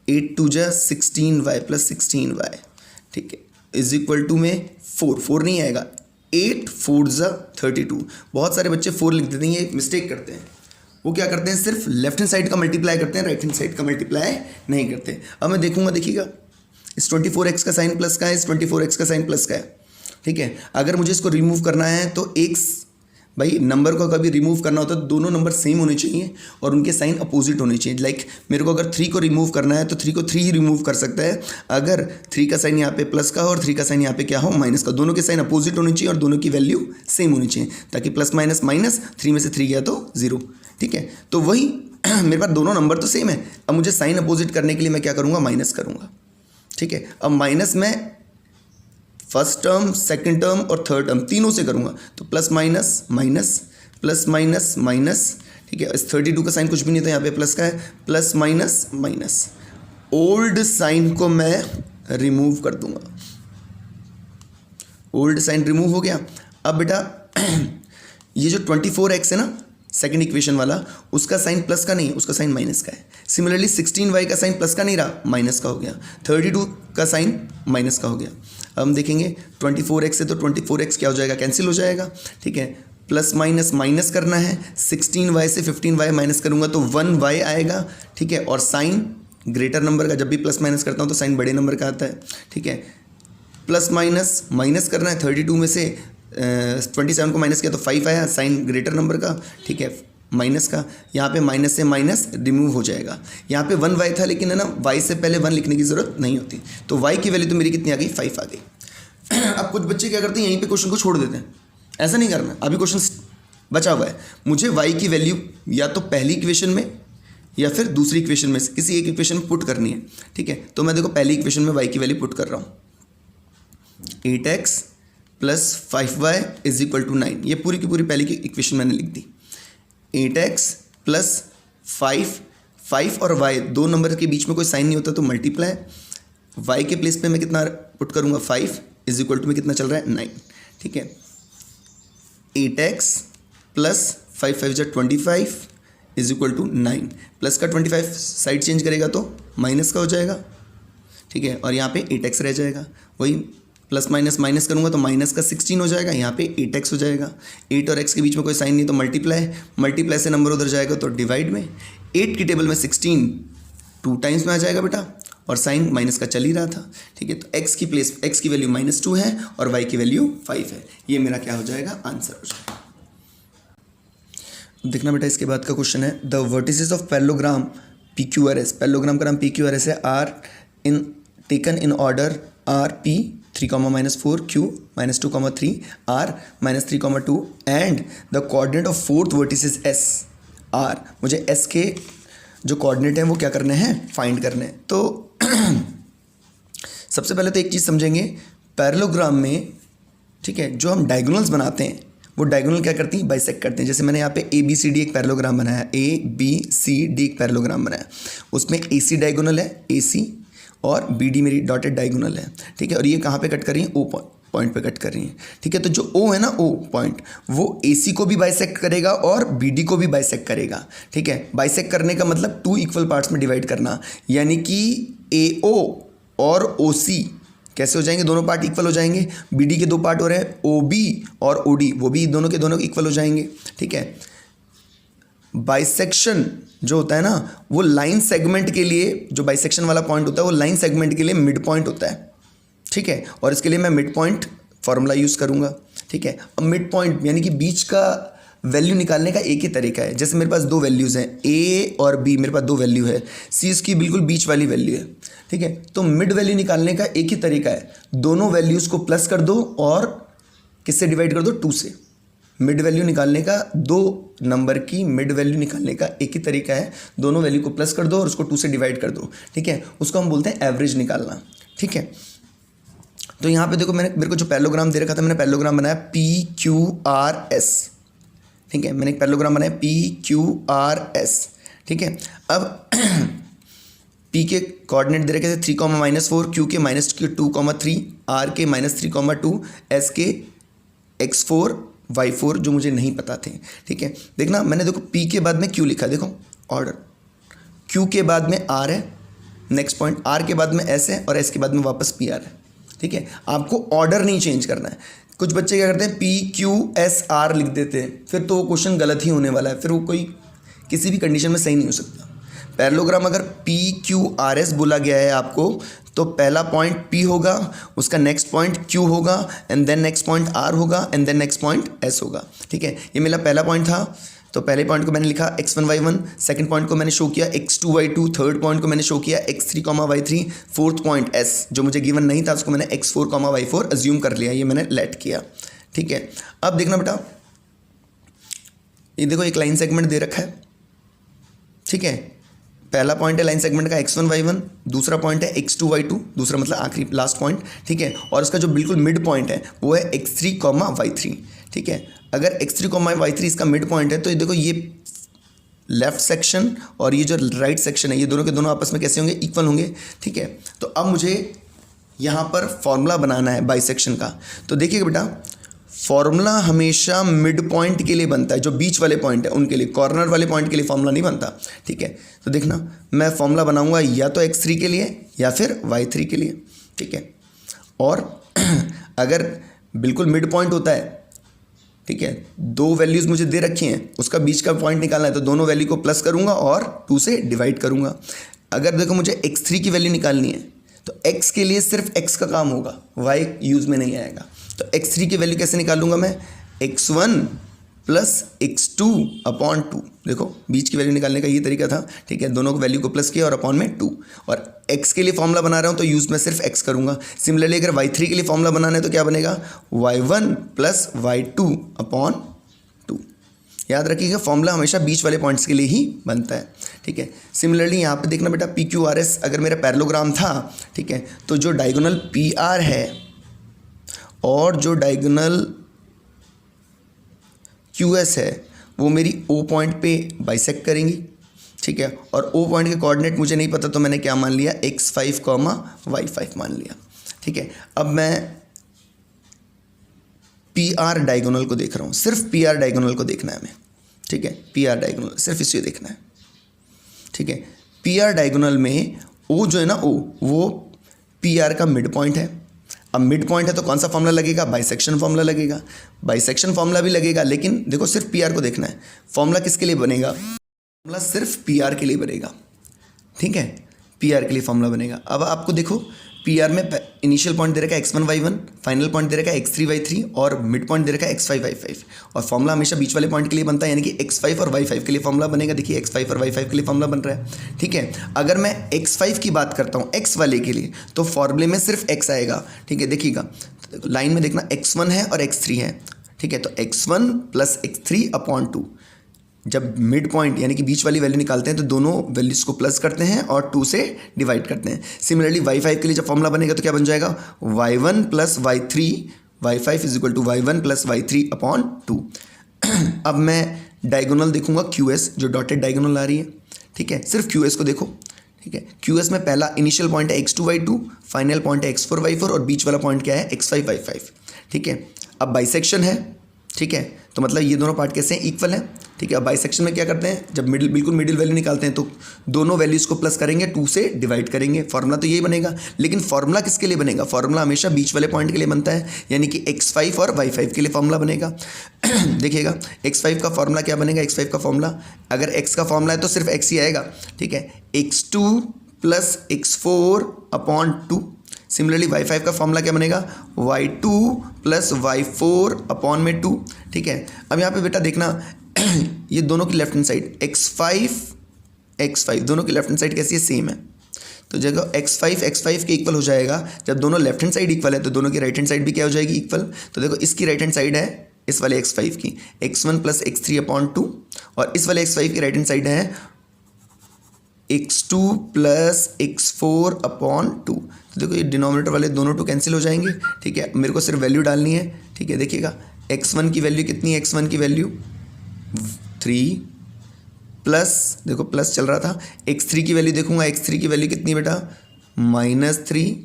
8 2 ज़ा 16y + 16y, ठीक है, इज इक्वल टू में 4 नहीं आएगा, 8 4 ज़ा 32। बहुत सारे बच्चे 4 लिख देते हैं, ये मिस्टेक करते हैं। वो क्या करते हैं, सिर्फ लेफ्ट हैंड साइड का मल्टीप्लाई करते हैं, राइट हैंड साइड का मल्टीप्लाई नहीं करते। अब मैं देखूंगा, देखिएगा इस 24x का साइन प्लस का है, इस 24x का साइन प्लस का है, ठीक है। अगर मुझे इसको रिमूव करना है तो एक भाई नंबर को कभी रिमूव करना होता है तो दोनों नंबर सेम होने चाहिए और उनके साइन अपोजिट होने चाहिए। लाइक मेरे को अगर 3 को रिमूव करना है तो 3 को 3 ही रिमूव कर सकता है, अगर 3 का साइन यहाँ पे प्लस का हो और 3 का साइन यहाँ पे क्या हो, माइनस का। दोनों के साइन अपोजिट होने चाहिए और दोनों की वैल्यू सेम होनी चाहिए, ताकि प्लस माइनस माइनस, 3 में से 3 गया तो 0, ठीक है। तो वही मेरे पास दोनों नंबर तो सेम है, अब मुझे साइन अपोजिट करने के लिए मैं क्या करूँगा, माइनस करूँगा, ठीक है। अब माइनस में फर्स्ट टर्म, सेकंड टर्म और थर्ड टर्म तीनों से करूँगा, तो plus minus minus, plus minus minus, ठीक है। इस 32 का साइन कुछ भी नहीं था, यहाँ पे प्लस का है, plus minus minus. Old sign को मैं रिमूव कर दूंगा, ओल्ड साइन रिमूव हो गया। अब बेटा ये जो 24x है ना, सेकंड इक्वेशन वाला, उसका साइन प्लस का नहीं, उसका साइन माइनस का है। सिमिलरली 16y का साइन प्लस का नहीं रहा, माइनस का हो गया। 32 का साइन माइनस का हो गया। अब हम देखेंगे 24x से तो 24x क्या हो जाएगा, कैंसिल हो जाएगा, ठीक है। प्लस माइनस माइनस करना है, 16y से 15y माइनस करूँगा तो 1y आएगा, ठीक है। और साइन ग्रेटर नंबर का, जब भी प्लस माइनस करता हूँ तो साइन बड़े नंबर का आता है, ठीक है। प्लस माइनस माइनस करना है, 32 में से 27 को माइनस किया तो 5 आया, साइन ग्रेटर नंबर का, ठीक है, माइनस का। यहाँ पे माइनस से माइनस रिमूव हो जाएगा। यहाँ पे 1y था, लेकिन है ना y से पहले 1 लिखने की ज़रूरत नहीं होती, तो y की वैल्यू तो मेरी कितनी आ गई, 5 आ गई। अब कुछ बच्चे क्या करते हैं, यहीं पे क्वेश्चन को छोड़ देते हैं। ऐसा नहीं करना, अभी क्वेश्चन बचा हुआ है। मुझे y की वैल्यू या तो पहली इक्वेशन में या फिर दूसरी इक्वेशन में से किसी एक इक्वेशन में पुट करनी है, ठीक है। तो मैं देखो पहली इक्वेशन में y की वैल्यू पुट कर रहा हूँ, 8x plus 5y is equal to 9। ये पूरी की पूरी पहली की इक्वेशन मैंने लिख दी। 8x प्लस 5 और y, दो नंबर के बीच में कोई साइन नहीं होता तो मल्टीप्लाई, y के प्लेस पे मैं कितना पुट करूँगा, 5 इज इक्वल टू में कितना चल रहा है, 9, ठीक है। 8x प्लस 5 जा 25 इज इक्वल टू 9, प्लस का 25 साइड चेंज करेगा तो माइनस का हो जाएगा, ठीक है। और यहाँ पे 8x रह जाएगा, वही प्लस माइनस माइनस करूँगा तो माइनस का 16 हो जाएगा, यहाँ पे 8x हो जाएगा। 8 और x के बीच में कोई साइन नहीं तो मल्टीप्लाई से नंबर उधर जाएगा तो डिवाइड में। 8 की टेबल में 16 2 टाइम्स में आ जाएगा बेटा, और साइन माइनस का चल ही रहा था, ठीक है। तो x की वैल्यू -2 है और y की वैल्यू 5 है। ये मेरा क्या हो जाएगा, आंसर हो जाएगा। देखना बेटा इसके बाद का क्वेश्चन है, the vertices of parallelogram PQRS, parallelogram का नाम PQRS है, are in taken in order are P 3, -4 Q -2, 3 R -3, 2 and the coordinate of fourth vertices S R। मुझे S के जो कोऑर्डिनेट हैं वो क्या करने हैं, फाइंड करने हैं। तो सबसे पहले तो एक चीज़ समझेंगे, पैरेललोग्राम में, ठीक है, जो हम डायगोनल्स बनाते हैं वो डायगोनल क्या करती हैं, बाइसेक्ट करते हैं। जैसे मैंने यहाँ पे ABCD एक पैरेललोग्राम बनाया, ABCD एक पैरेललोग्राम बनाया, उसमें AC डायगोनल है, AC, और BD मेरी डॉटेड डायगोनल है, ठीक है। और ये कहाँ पे कट कर रही है, O पॉइंट पे कट कर रही है, ठीक है। तो जो O है ना, O पॉइंट, वो AC को भी बाइसेक्ट करेगा और BD को भी बाइसेक्ट करेगा, ठीक है। बाइसेक्ट करने का मतलब 2 इक्वल पार्ट्स में डिवाइड करना, यानी कि AO और OC कैसे हो जाएंगे, दोनों पार्ट इक्वल हो जाएंगे। BD के 2 पार्ट हो रहे हैं, OB और OD, वो भी दोनों के दोनों इक्वल हो जाएंगे, ठीक है। बाइसेक्शन जो होता है ना, वो लाइन सेगमेंट के लिए, जो बाइसेक्शन वाला पॉइंट होता है वो लाइन सेगमेंट के लिए मिड पॉइंट होता है, ठीक है। और इसके लिए मैं मिड पॉइंट फॉर्मूला यूज़ करूँगा, ठीक है। अब मिड पॉइंट यानी कि बीच का वैल्यू निकालने का एक ही तरीका है। जैसे मेरे पास 2 वैल्यूज़ हैं, A और B, मेरे पास 2 वैल्यू है, C इसकी बिल्कुल बीच वाली वैल्यू है, ठीक है। तो मिड वैल्यू निकालने का एक ही तरीका है, दोनों वैल्यूज़ को प्लस कर दो और किससे डिवाइड कर दो, 2 से। मिड वैल्यू निकालने का, 2 नंबर की मिड वैल्यू निकालने का एक ही तरीका है, दोनों वैल्यू को प्लस कर दो और उसको 2 से डिवाइड कर दो, ठीक है। उसको हम बोलते हैं एवरेज निकालना, ठीक है। तो यहाँ पे देखो, मेरे को जो पैरेललोग्राम दे रखा था, मैंने पैरेललोग्राम बनाया PQRS, ठीक है। मैंने एक पैरेललोग्राम बनाया PQRS, ठीक है। अब P के कोऑर्डिनेट दे रखे थे 3, -4, Q के -2, 3, R के -3, 2, S के x4 y4 जो मुझे नहीं पता थे, ठीक है। देखना मैंने देखो P के बाद में Q लिखा, देखो ऑर्डर, Q के बाद में R है, नेक्स्ट पॉइंट, R के बाद में S है और S के बाद में वापस PR है, ठीक है। आपको ऑर्डर नहीं चेंज करना है। कुछ बच्चे क्या करते हैं, PQSR लिख देते हैं, फिर तो वो क्वेश्चन गलत ही होने वाला है, फिर वो कोई किसी भी कंडीशन में सही नहीं हो सकता। पैरेललोग्राम अगर PQRS बोला गया है आपको, तो पहला पॉइंट P होगा, उसका नेक्स्ट पॉइंट Q होगा, and then next point R होगा, and then next point S होगा, ठीक है। ये मेरा पहला पॉइंट था, तो पहले पॉइंट को मैंने लिखा x1 y1, सेकंड पॉइंट को मैंने शो किया x2 y2, थर्ड पॉइंट को मैंने शो किया x3 y3, fourth point S जो मुझे गिवन नहीं था उसको मैंने x4 y4 अज्यूम कर लिया, ये मैंने लेट किया, ठीक है। अब देखना बेटा, ये देखो एक लाइन सेगमेंट दे रखा है, ठीक है। पहला पॉइंट है लाइन सेगमेंट का x1 y1, दूसरा पॉइंट है x2 y2, दूसरा मतलब आखिरी लास्ट पॉइंट, ठीक है। और इसका जो बिल्कुल मिड पॉइंट है वो है x3 y3, ठीक है। अगर x3 y3 इसका मिड पॉइंट है, तो ये देखो ये लेफ्ट सेक्शन और ये जो राइट सेक्शन है, ये दोनों के दोनों आपस में कैसे होंगे, इक्वल होंगे, ठीक है। तो अब मुझे यहाँ पर फॉर्मूला बनाना है बाइसेक्शन का। तो देखिएगा बेटा, फॉर्मूला हमेशा मिड पॉइंट के लिए बनता है, जो बीच वाले पॉइंट है उनके लिए, कॉर्नर वाले पॉइंट के लिए फॉर्मूला नहीं बनता, ठीक है। तो देखना मैं फॉर्मूला बनाऊंगा या तो x3 के लिए या फिर y3 के लिए, ठीक है। और अगर बिल्कुल मिड पॉइंट होता है, ठीक है, 2 वैल्यूज़ मुझे दे रखी हैं, उसका बीच का पॉइंट निकालना है, तो दोनों वैल्यू को प्लस करूंगा और 2 से डिवाइड करूंगा। अगर देखो मुझे x3 की वैल्यू निकालनी है, तो x के लिए सिर्फ x का काम होगा, y यूज़ में नहीं आएगा। तो x3 की वैल्यू कैसे निकालूंगा मैं, x1 प्लस x2 अपॉन 2। देखो बीच की वैल्यू निकालने का ये तरीका था, ठीक है। दोनों को वैल्यू को प्लस किया और अपॉन में 2, और x के लिए फॉर्मूला बना रहा हूँ तो यूज़ में सिर्फ x करूँगा। सिमिलरली अगर y3 के लिए फॉर्मूला बनाना है तो क्या बनेगा, y1 प्लस y2 अपॉन 2। याद रखिएगा फॉर्मूला हमेशा बीच वाले पॉइंट्स के लिए ही बनता है, ठीक है। सिमिलरली यहाँ पे देखना बेटा, पी क्यू आर एस अगर मेरा पैरेललोग्राम था, ठीक है, तो जो डायगोनल पी आर है और जो डायगोनल क्यू एस है वो मेरी ओ पॉइंट पे बाइसेक्ट करेंगी, ठीक है। और ओ पॉइंट के कोऑर्डिनेट मुझे नहीं पता तो मैंने क्या मान लिया, x5, y5 मान लिया, ठीक है। अब मैं पी आर डायगोनल को देख रहा हूँ, सिर्फ पी आर डायगोनल को देखना है हमें, ठीक है। पी आर डायगोनल सिर्फ इसे देखना है, ठीक है। पी आर डायगोनल में ओ जो है ना, ओ वो पी आर का मिड पॉइंट है। अब मिड पॉइंट है तो कौन सा फॉर्मूला लगेगा, बाइसेक्शन फॉर्मूला लगेगा। बाइसेक्शन फॉर्मूला भी लगेगा, लेकिन देखो सिर्फ पी आर को देखना है। फॉर्मूला किसके लिए बनेगा, फॉर्मूला सिर्फ पी आर के लिए बनेगा, ठीक है। पी आर के लिए फॉर्मूला बनेगा। अब आपको देखो पी आर में इनिशियल पॉइंट दे रखा है x1 y1, फाइनल पॉइंट दे रखा है x3 y3 और मिड पॉइंट दे रखा है x5 y5, और फॉर्मूला हमेशा बीच वाले पॉइंट के लिए बनता है, यानी कि x5 और y5 के लिए फॉर्मूला बनेगा। देखिए x5 और y5 के लिए फॉर्मूला बन रहा है, ठीक है। अगर मैं x5 की बात करता हूँ x वाले के लिए तो फॉर्मूले में सिर्फ x आएगा, ठीक है। देखिएगा लाइन में देखना x1 है और x3 है, ठीक है। तो x1 प्लस x3 अपॉन 2, जब मिड पॉइंट यानी कि बीच वाली वैल्यू निकालते हैं तो दोनों वैल्यूज़ को प्लस करते हैं और 2 से डिवाइड करते हैं। सिमिलरली y5 के लिए जब फॉर्मूला बनेगा तो क्या बन जाएगा, y1 plus y3, y5 is equal to y1 plus y3 upon 2। अब मैं डायगोनल देखूंगा QS, जो डॉटेड डायगोनल आ रही है, ठीक है। सिर्फ QS को देखो, ठीक है। QS में पहला इनिशियल पॉइंट है x2 y2, फाइनल पॉइंट है x4 y4 और बीच वाला पॉइंट क्या है, x5 y5, ठीक है। अब बाइसेक्शन है, ठीक है, तो मतलब ये दोनों पार्ट कैसे हैं, इक्वल हैं, ठीक है। अब बाइसेक्शन में क्या करते हैं, जब बिल्कुल मिडिल वैल्यू निकालते हैं तो दोनों वैल्यूज़ को प्लस करेंगे, 2 से डिवाइड करेंगे। फॉर्मूला तो यही बनेगा, लेकिन फॉर्मूला किसके लिए बनेगा, फॉर्मूला हमेशा बीच वाले पॉइंट के लिए बनता है, यानी कि x5 और y5 के लिए फॉर्मूला बनेगा। देखिएगा x5 का फॉर्मूला क्या बनेगा, x5 का फॉर्मूला अगर x का फॉर्मूला है तो सिर्फ x ही आएगा, ठीक है। x2 plus x4 upon 2। Similarly y5 का फॉर्मूला क्या बनेगा, y2 प्लस y4 अपॉन में 2, ठीक है। अब यहाँ पे बेटा देखना ये दोनों की लेफ्ट हैंड साइड x5 दोनों की लेफ्ट हैंड साइड कैसी है, सेम है। तो जगह x5 के इक्वल हो जाएगा, जब दोनों लेफ्ट हैंड साइड इक्वल है तो दोनों की राइट हैंड साइड भी क्या हो जाएगी, इक्वल। तो देखो इसकी राइट हैंड साइड है इस वाले x5 की x1 प्लस x3 अपॉन 2, और इस वाले x5 की राइट हैंड साइड है x2 प्लस x4 अपॉन 2। तो देखो ये डिनोमिनेटर वाले दोनों 2 कैंसिल हो जाएंगे, ठीक है। मेरे को सिर्फ वैल्यू डालनी है, ठीक है। देखिएगा x1 की वैल्यू कितनी है, x1 की वैल्यू 3 प्लस, देखो प्लस चल रहा था, x3 की वैल्यू देखूंगा, x3 की वैल्यू कितनी बेटा, -3।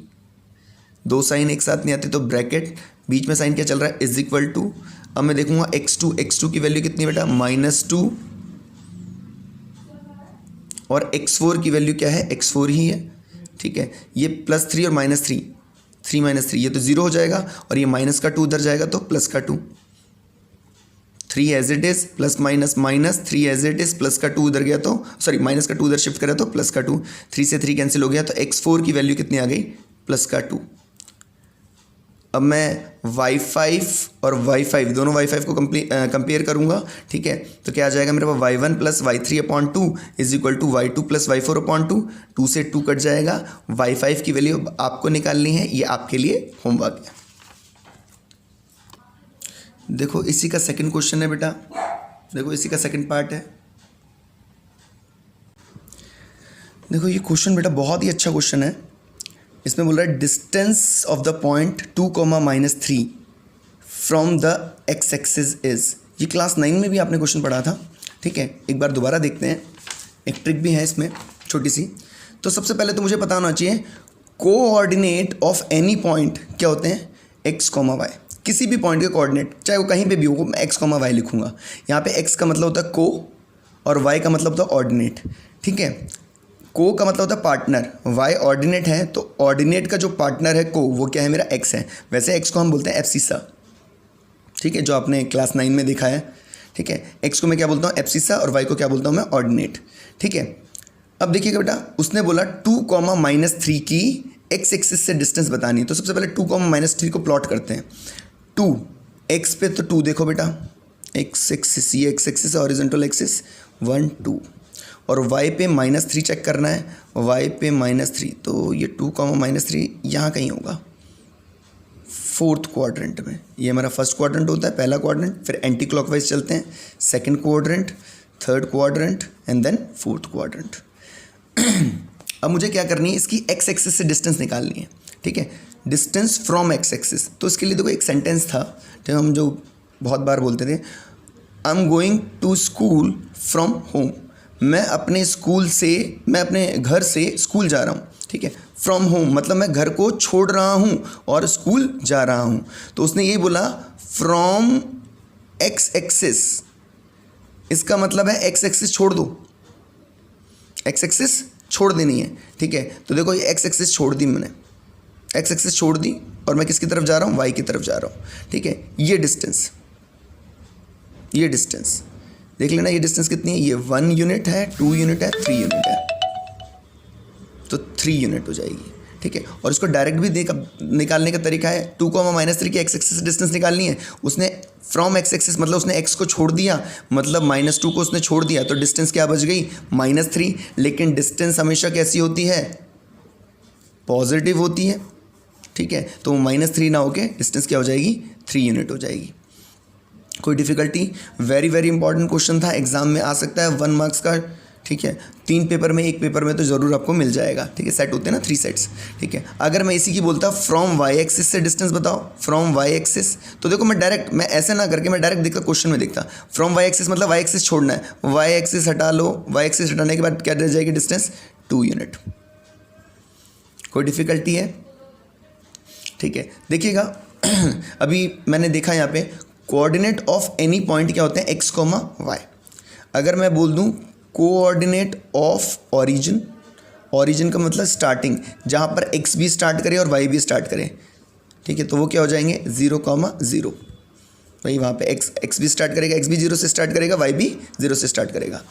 2 साइन एक साथ नहीं आते तो ब्रैकेट, बीच में साइन क्या चल रहा है, इज इक्वल टू। अब मैं देखूंगा x2 की वैल्यू कितनी बेटा, -2, और x4 की वैल्यू क्या है, x4 ही है, ठीक है। ये +3 और -3, 3 - 3 ये तो 0 हो जाएगा, और ये माइनस का 2 उधर जाएगा तो प्लस का 2, 3 as it is, plus minus 3 as it is, plus का 2 उधर गया तो सॉरी माइनस का 2 उधर शिफ्ट करा तो प्लस का 2, 3 से 3 कैंसिल हो गया, तो x4 की वैल्यू कितनी आ गई, प्लस का 2। अब मैं y5 और y5 दोनों y5 को कंपेयर करूंगा, ठीक है। तो क्या आ जाएगा मेरे पास, y1 plus y3 upon 2 is equal to y2 plus y4 upon 2, 2 से 2 कट जाएगा। y5 की वैल्यू आपको निकालनी है, ये आपके लिए होमवर्क है। देखो इसी का सेकंड क्वेश्चन है बेटा, देखो इसी का सेकंड पार्ट है। देखो ये क्वेश्चन बेटा बहुत ही अच्छा क्वेश्चन है। इसमें बोल रहा है distance of the point 2, -3 from the x axis is. ये क्लास 9 में भी आपने क्वेश्चन पढ़ा था, ठीक है। एक बार दोबारा देखते हैं, एक ट्रिक भी है इसमें छोटी सी। तो सबसे पहले तो मुझे पता होना चाहिए कोऑर्डिनेट ऑफ एनी पॉइंट क्या होते हैं, x, y। किसी भी पॉइंट के कोऑर्डिनेट चाहे वो कहीं पे भी हो, मैं x, y लिखूंगा। यहाँ पे x का मतलब होता है को और y का मतलब होता है ऑर्डिनेट, ठीक है। को का मतलब होता है पार्टनर, y ऑर्डिनेट है तो ऑर्डिनेट का जो पार्टनर है को, वो क्या है मेरा x है। वैसे x को हम बोलते हैं एब्सिसा, ठीक है, जो आपने क्लास 9 में देखा है, ठीक है। x को मैं क्या बोलता हूँ, एब्सिसा, और y को क्या बोलता हूँ मैं, ऑर्डिनेट, ठीक है। अब देखिएगा बेटा, उसने बोला 2, -3 की x एक्सिस से डिस्टेंस बतानी है। तो सबसे पहले 2, -3 को प्लॉट करते हैं। 2 एक्स पे तो 2 देखो बेटा, एक्स एक्सिस, ये एक्स एक्सिस हॉरिजॉन्टल एक्सिस 1 2, और वाई पे -3 चेक करना है, वाई पे -3, तो ये 2 -3 यहाँ कहीं होगा फोर्थ क्वाड्रेंट में। ये हमारा फर्स्ट क्वाड्रेंट होता है, पहला क्वाड्रेंट, फिर एंटी क्लॉकवाइज चलते हैं, second quadrant, third quadrant and then fourth quadrant. अब मुझे क्या करनी है, इसकी एक्स एक्सिस से डिस्टेंस निकालनी है, ठीक है, डिस्टेंस फ्रॉम एक्स एक्सिस। तो इसके लिए देखो एक सेंटेंस था जो हम जो बहुत बार बोलते थे, I am going to school from home, मैं अपने स्कूल से, मैं अपने घर से स्कूल जा रहा हूँ, ठीक है। फ्रॉम होम मतलब मैं घर को छोड़ रहा हूँ और स्कूल जा रहा हूँ। तो उसने ये बोला फ्रॉम एक्स एक्सिस, इसका मतलब है एक्स एक्सिस छोड़ दो, एक्स एक्सिस छोड़ देनी है, ठीक है। तो देखो ये एक्स एक्सिस छोड़ दी मैंने, एक्स एक्सिस छोड़ दी और मैं किसकी तरफ जा रहा हूँ, वाई की तरफ जा रहा हूँ, ठीक है। ये डिस्टेंस देख लेना, ये डिस्टेंस कितनी है, ये 1 यूनिट है, 2 यूनिट है, 3 यूनिट है, तो 3 यूनिट हो जाएगी, ठीक है। और इसको डायरेक्ट भी निकालने का तरीका है, 2 -3 की एक्स एक्सिस डिस्टेंस निकालनी है। उसने फ्रॉम एक्स एक्सिस मतलब उसने एक्स को छोड़ दिया, मतलब -2 को उसने छोड़ दिया, तो डिस्टेंस क्या बच गई, -3। लेकिन डिस्टेंस हमेशा कैसी होती है, पॉजिटिव होती है, ठीक है। तो -3 ना होके डिस्टेंस क्या हो जाएगी, 3 यूनिट हो जाएगी। कोई difficulty, very very important question था, एग्जाम में आ सकता है 1 मार्क्स का, ठीक है। 3 पेपर में, 1 पेपर में तो ज़रूर आपको मिल जाएगा, ठीक है। सेट होते हैं ना 3 सेट्स, ठीक है। अगर मैं इसी की बोलता फ्रॉम वाई एक्सिस से डिस्टेंस बताओ, फ्रॉम वाई एक्सिस, तो देखो मैं डायरेक्ट, मैं ऐसे ना करके मैं डायरेक्ट देखता क्वेश्चन में देखता, फ्रॉम वाई एक्सिस मतलब वाई एक्सिस छोड़ना है, वाई एक्सिस हटा लो, वाई एक्सिस हटाने के बाद क्या रह जाएगी डिस्टेंस, 2 यूनिट। कोई डिफिकल्टी है, ठीक है। देखिएगा अभी मैंने देखा यहाँ पे कोऑर्डिनेट ऑफ एनी पॉइंट क्या होते हैं, एक्स कॉमा वाई। अगर मैं बोल दूँ कोऑर्डिनेट ऑफ ओरिजिन, ओरिजिन का मतलब स्टार्टिंग, जहाँ पर एक्स भी स्टार्ट करे और वाई भी स्टार्ट करे, ठीक है, तो वो क्या हो जाएंगे 0,0। भाई वहाँ पे एक्स भी स्टार्ट करेगा, एक्स भी 0 से स्टार्ट करेगा, वाई भी 0 से स्टार्ट करेगा।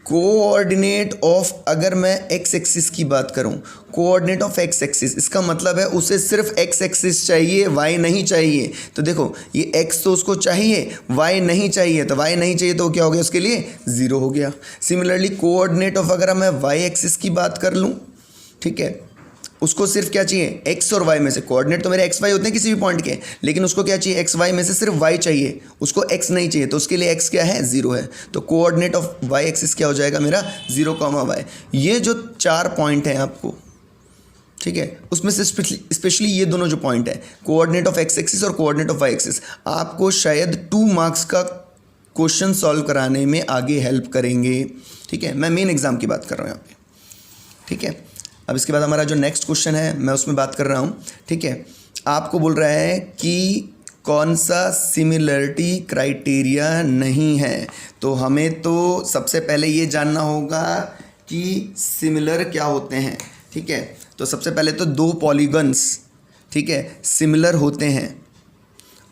कोऑर्डिनेट ऑफ, अगर मैं एक्स एक्सिस की बात करूं, कोऑर्डिनेट ऑफ एक्स एक्सिस, इसका मतलब है उसे सिर्फ एक्स एक्सिस चाहिए, वाई नहीं चाहिए। तो देखो ये एक्स तो उसको चाहिए, वाई नहीं चाहिए, तो वाई नहीं चाहिए तो क्या हो गया, उसके लिए 0 हो गया। सिमिलरली कोऑर्डिनेट ऑफ, अगर मैं वाई एक्सिस की बात कर लूँ, ठीक है, उसको सिर्फ क्या चाहिए, एक्स और वाई में से, कोऑर्डिनेट तो मेरे एक्स वाई होते हैं किसी भी पॉइंट के, लेकिन उसको क्या चाहिए, एक्स वाई में से सिर्फ वाई चाहिए, उसको एक्स नहीं चाहिए, तो उसके लिए एक्स क्या है, 0 है। तो कोऑर्डिनेट ऑफ वाई एक्सिस क्या हो जाएगा मेरा, 0,y। ये जो 4 पॉइंट हैं आपको, ठीक है, उसमें से स्पेशली ये दोनों जो पॉइंट है, कोऑर्डिनेट ऑफ एक्स एक्सिस और कोऑर्डिनेट ऑफ वाई एक्सिस, आपको शायद 2 मार्क्स का क्वेश्चन सॉल्व कराने में आगे हेल्प करेंगे, ठीक है। मैं मेन एग्जाम की बात कर रहा हूँ यहाँ पे, ठीक है। अब इसके बाद हमारा जो नेक्स्ट क्वेश्चन है मैं उसमें बात कर रहा हूँ, ठीक है। आपको बोल रहा है कि कौन सा सिमिलरिटी क्राइटेरिया नहीं है, तो हमें तो सबसे पहले ये जानना होगा कि सिमिलर क्या होते हैं, ठीक है। तो सबसे पहले तो 2 पॉलीगन्स, ठीक है, सिमिलर होते हैं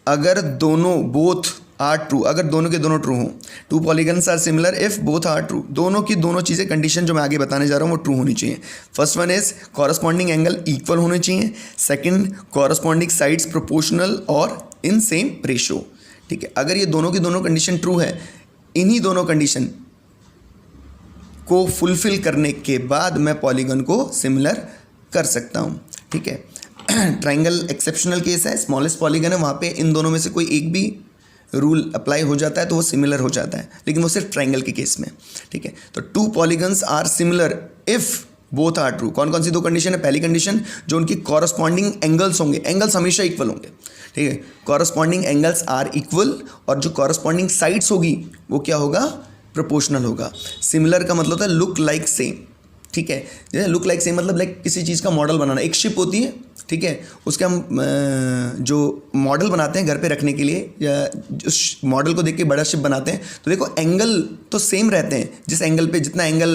अगर दोनों, बोथ आर ट्रू, अगर दोनों के दोनों ट्रू हों। 2 polygons are similar if both are true, दोनों की दोनों चीज़ें, कंडीशन जो मैं आगे बताने जा रहा हूँ वो ट्रू होनी चाहिए। First one is corresponding angle equal होने चाहिए, सेकंड कॉरस्पॉन्डिंग साइड्स प्रोपोर्शनल और इन सेम रेशो, ठीक है। अगर ये दोनों की दोनों कंडीशन ट्रू है, इन्हीं दोनों कंडीशन को फुलफिल करने के बाद मैं पॉलीगन को सिमिलर कर सकता हूँ, ठीक है। ट्राइंगल एक्सेप्शनल केस है, स्मॉलेस्ट पॉलीगन है, वहाँ पे इन दोनों में से कोई एक भी रूल अप्लाई हो जाता है तो वो सिमिलर हो जाता है, लेकिन वो सिर्फ ट्राइंगल के केस में, ठीक है। तो 2 polygons are similar if both are true. कौन कौन सी 2 कंडीशन है, पहली कंडीशन जो उनकी कॉरस्पॉन्डिंग एंगल्स होंगे, एंगल्स हमेशा इक्वल होंगे, ठीक है, कॉरस्पॉन्डिंग एंगल्स आर इक्वल, और जो कॉरस्पॉन्डिंग साइड्स होगी वो क्या होगा, प्रोपोर्शनल होगा। सिमिलर का मतलब होता है लुक लाइक सेम, ठीक है। जैसे लुक लाइक सेम मतलब लाइक किसी चीज़ का मॉडल बनाना, एक शिप होती है, ठीक है, उसके हम जो मॉडल बनाते हैं घर पे रखने के लिए, या उस मॉडल को देख के बड़ा शिप बनाते हैं, तो देखो एंगल तो सेम रहते हैं, जिस एंगल पे जितना एंगल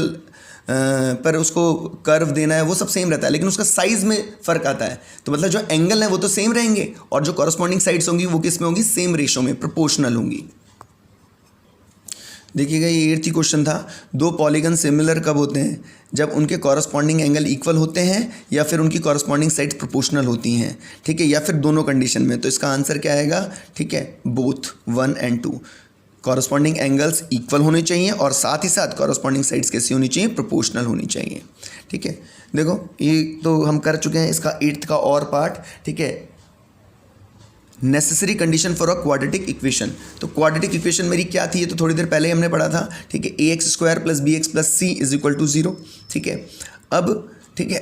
पर उसको कर्व देना है वो सब सेम रहता है, लेकिन उसका साइज़ में फ़र्क आता है। तो मतलब जो एंगल है वो तो सेम रहेंगे, और जो कॉरस्पॉन्डिंग साइड्स होंगी वो किस में होंगी, सेम रेशो में, प्रोपोर्शनल होंगी। देखिएगा ये 8th क्वेश्चन था, दो पॉलीगन सिमिलर कब होते हैं? जब उनके कॉरस्पॉन्डिंग एंगल इक्वल होते हैं या फिर उनकी कॉरस्पॉन्डिंग साइड्स प्रोपोर्शनल होती हैं, ठीक है, या फिर दोनों कंडीशन में। तो इसका आंसर क्या आएगा? ठीक है, both 1 and 2। Corresponding angles equal होने चाहिए और साथ ही साथ कॉरस्पॉन्डिंग साइड्स कैसी होनी चाहिए? प्रोपोर्शनल होनी चाहिए। ठीक है, देखो ये तो हम कर चुके हैं इसका 8th का और पार्ट। ठीक है, necessary condition for a quadratic equation. तो क्वाड्रेटिक इक्वेशन मेरी क्या थी? ये तो थोड़ी देर पहले ही हमने पढ़ा था। ठीक है, ax² + bx + c = 0। ठीक है, अब ठीक है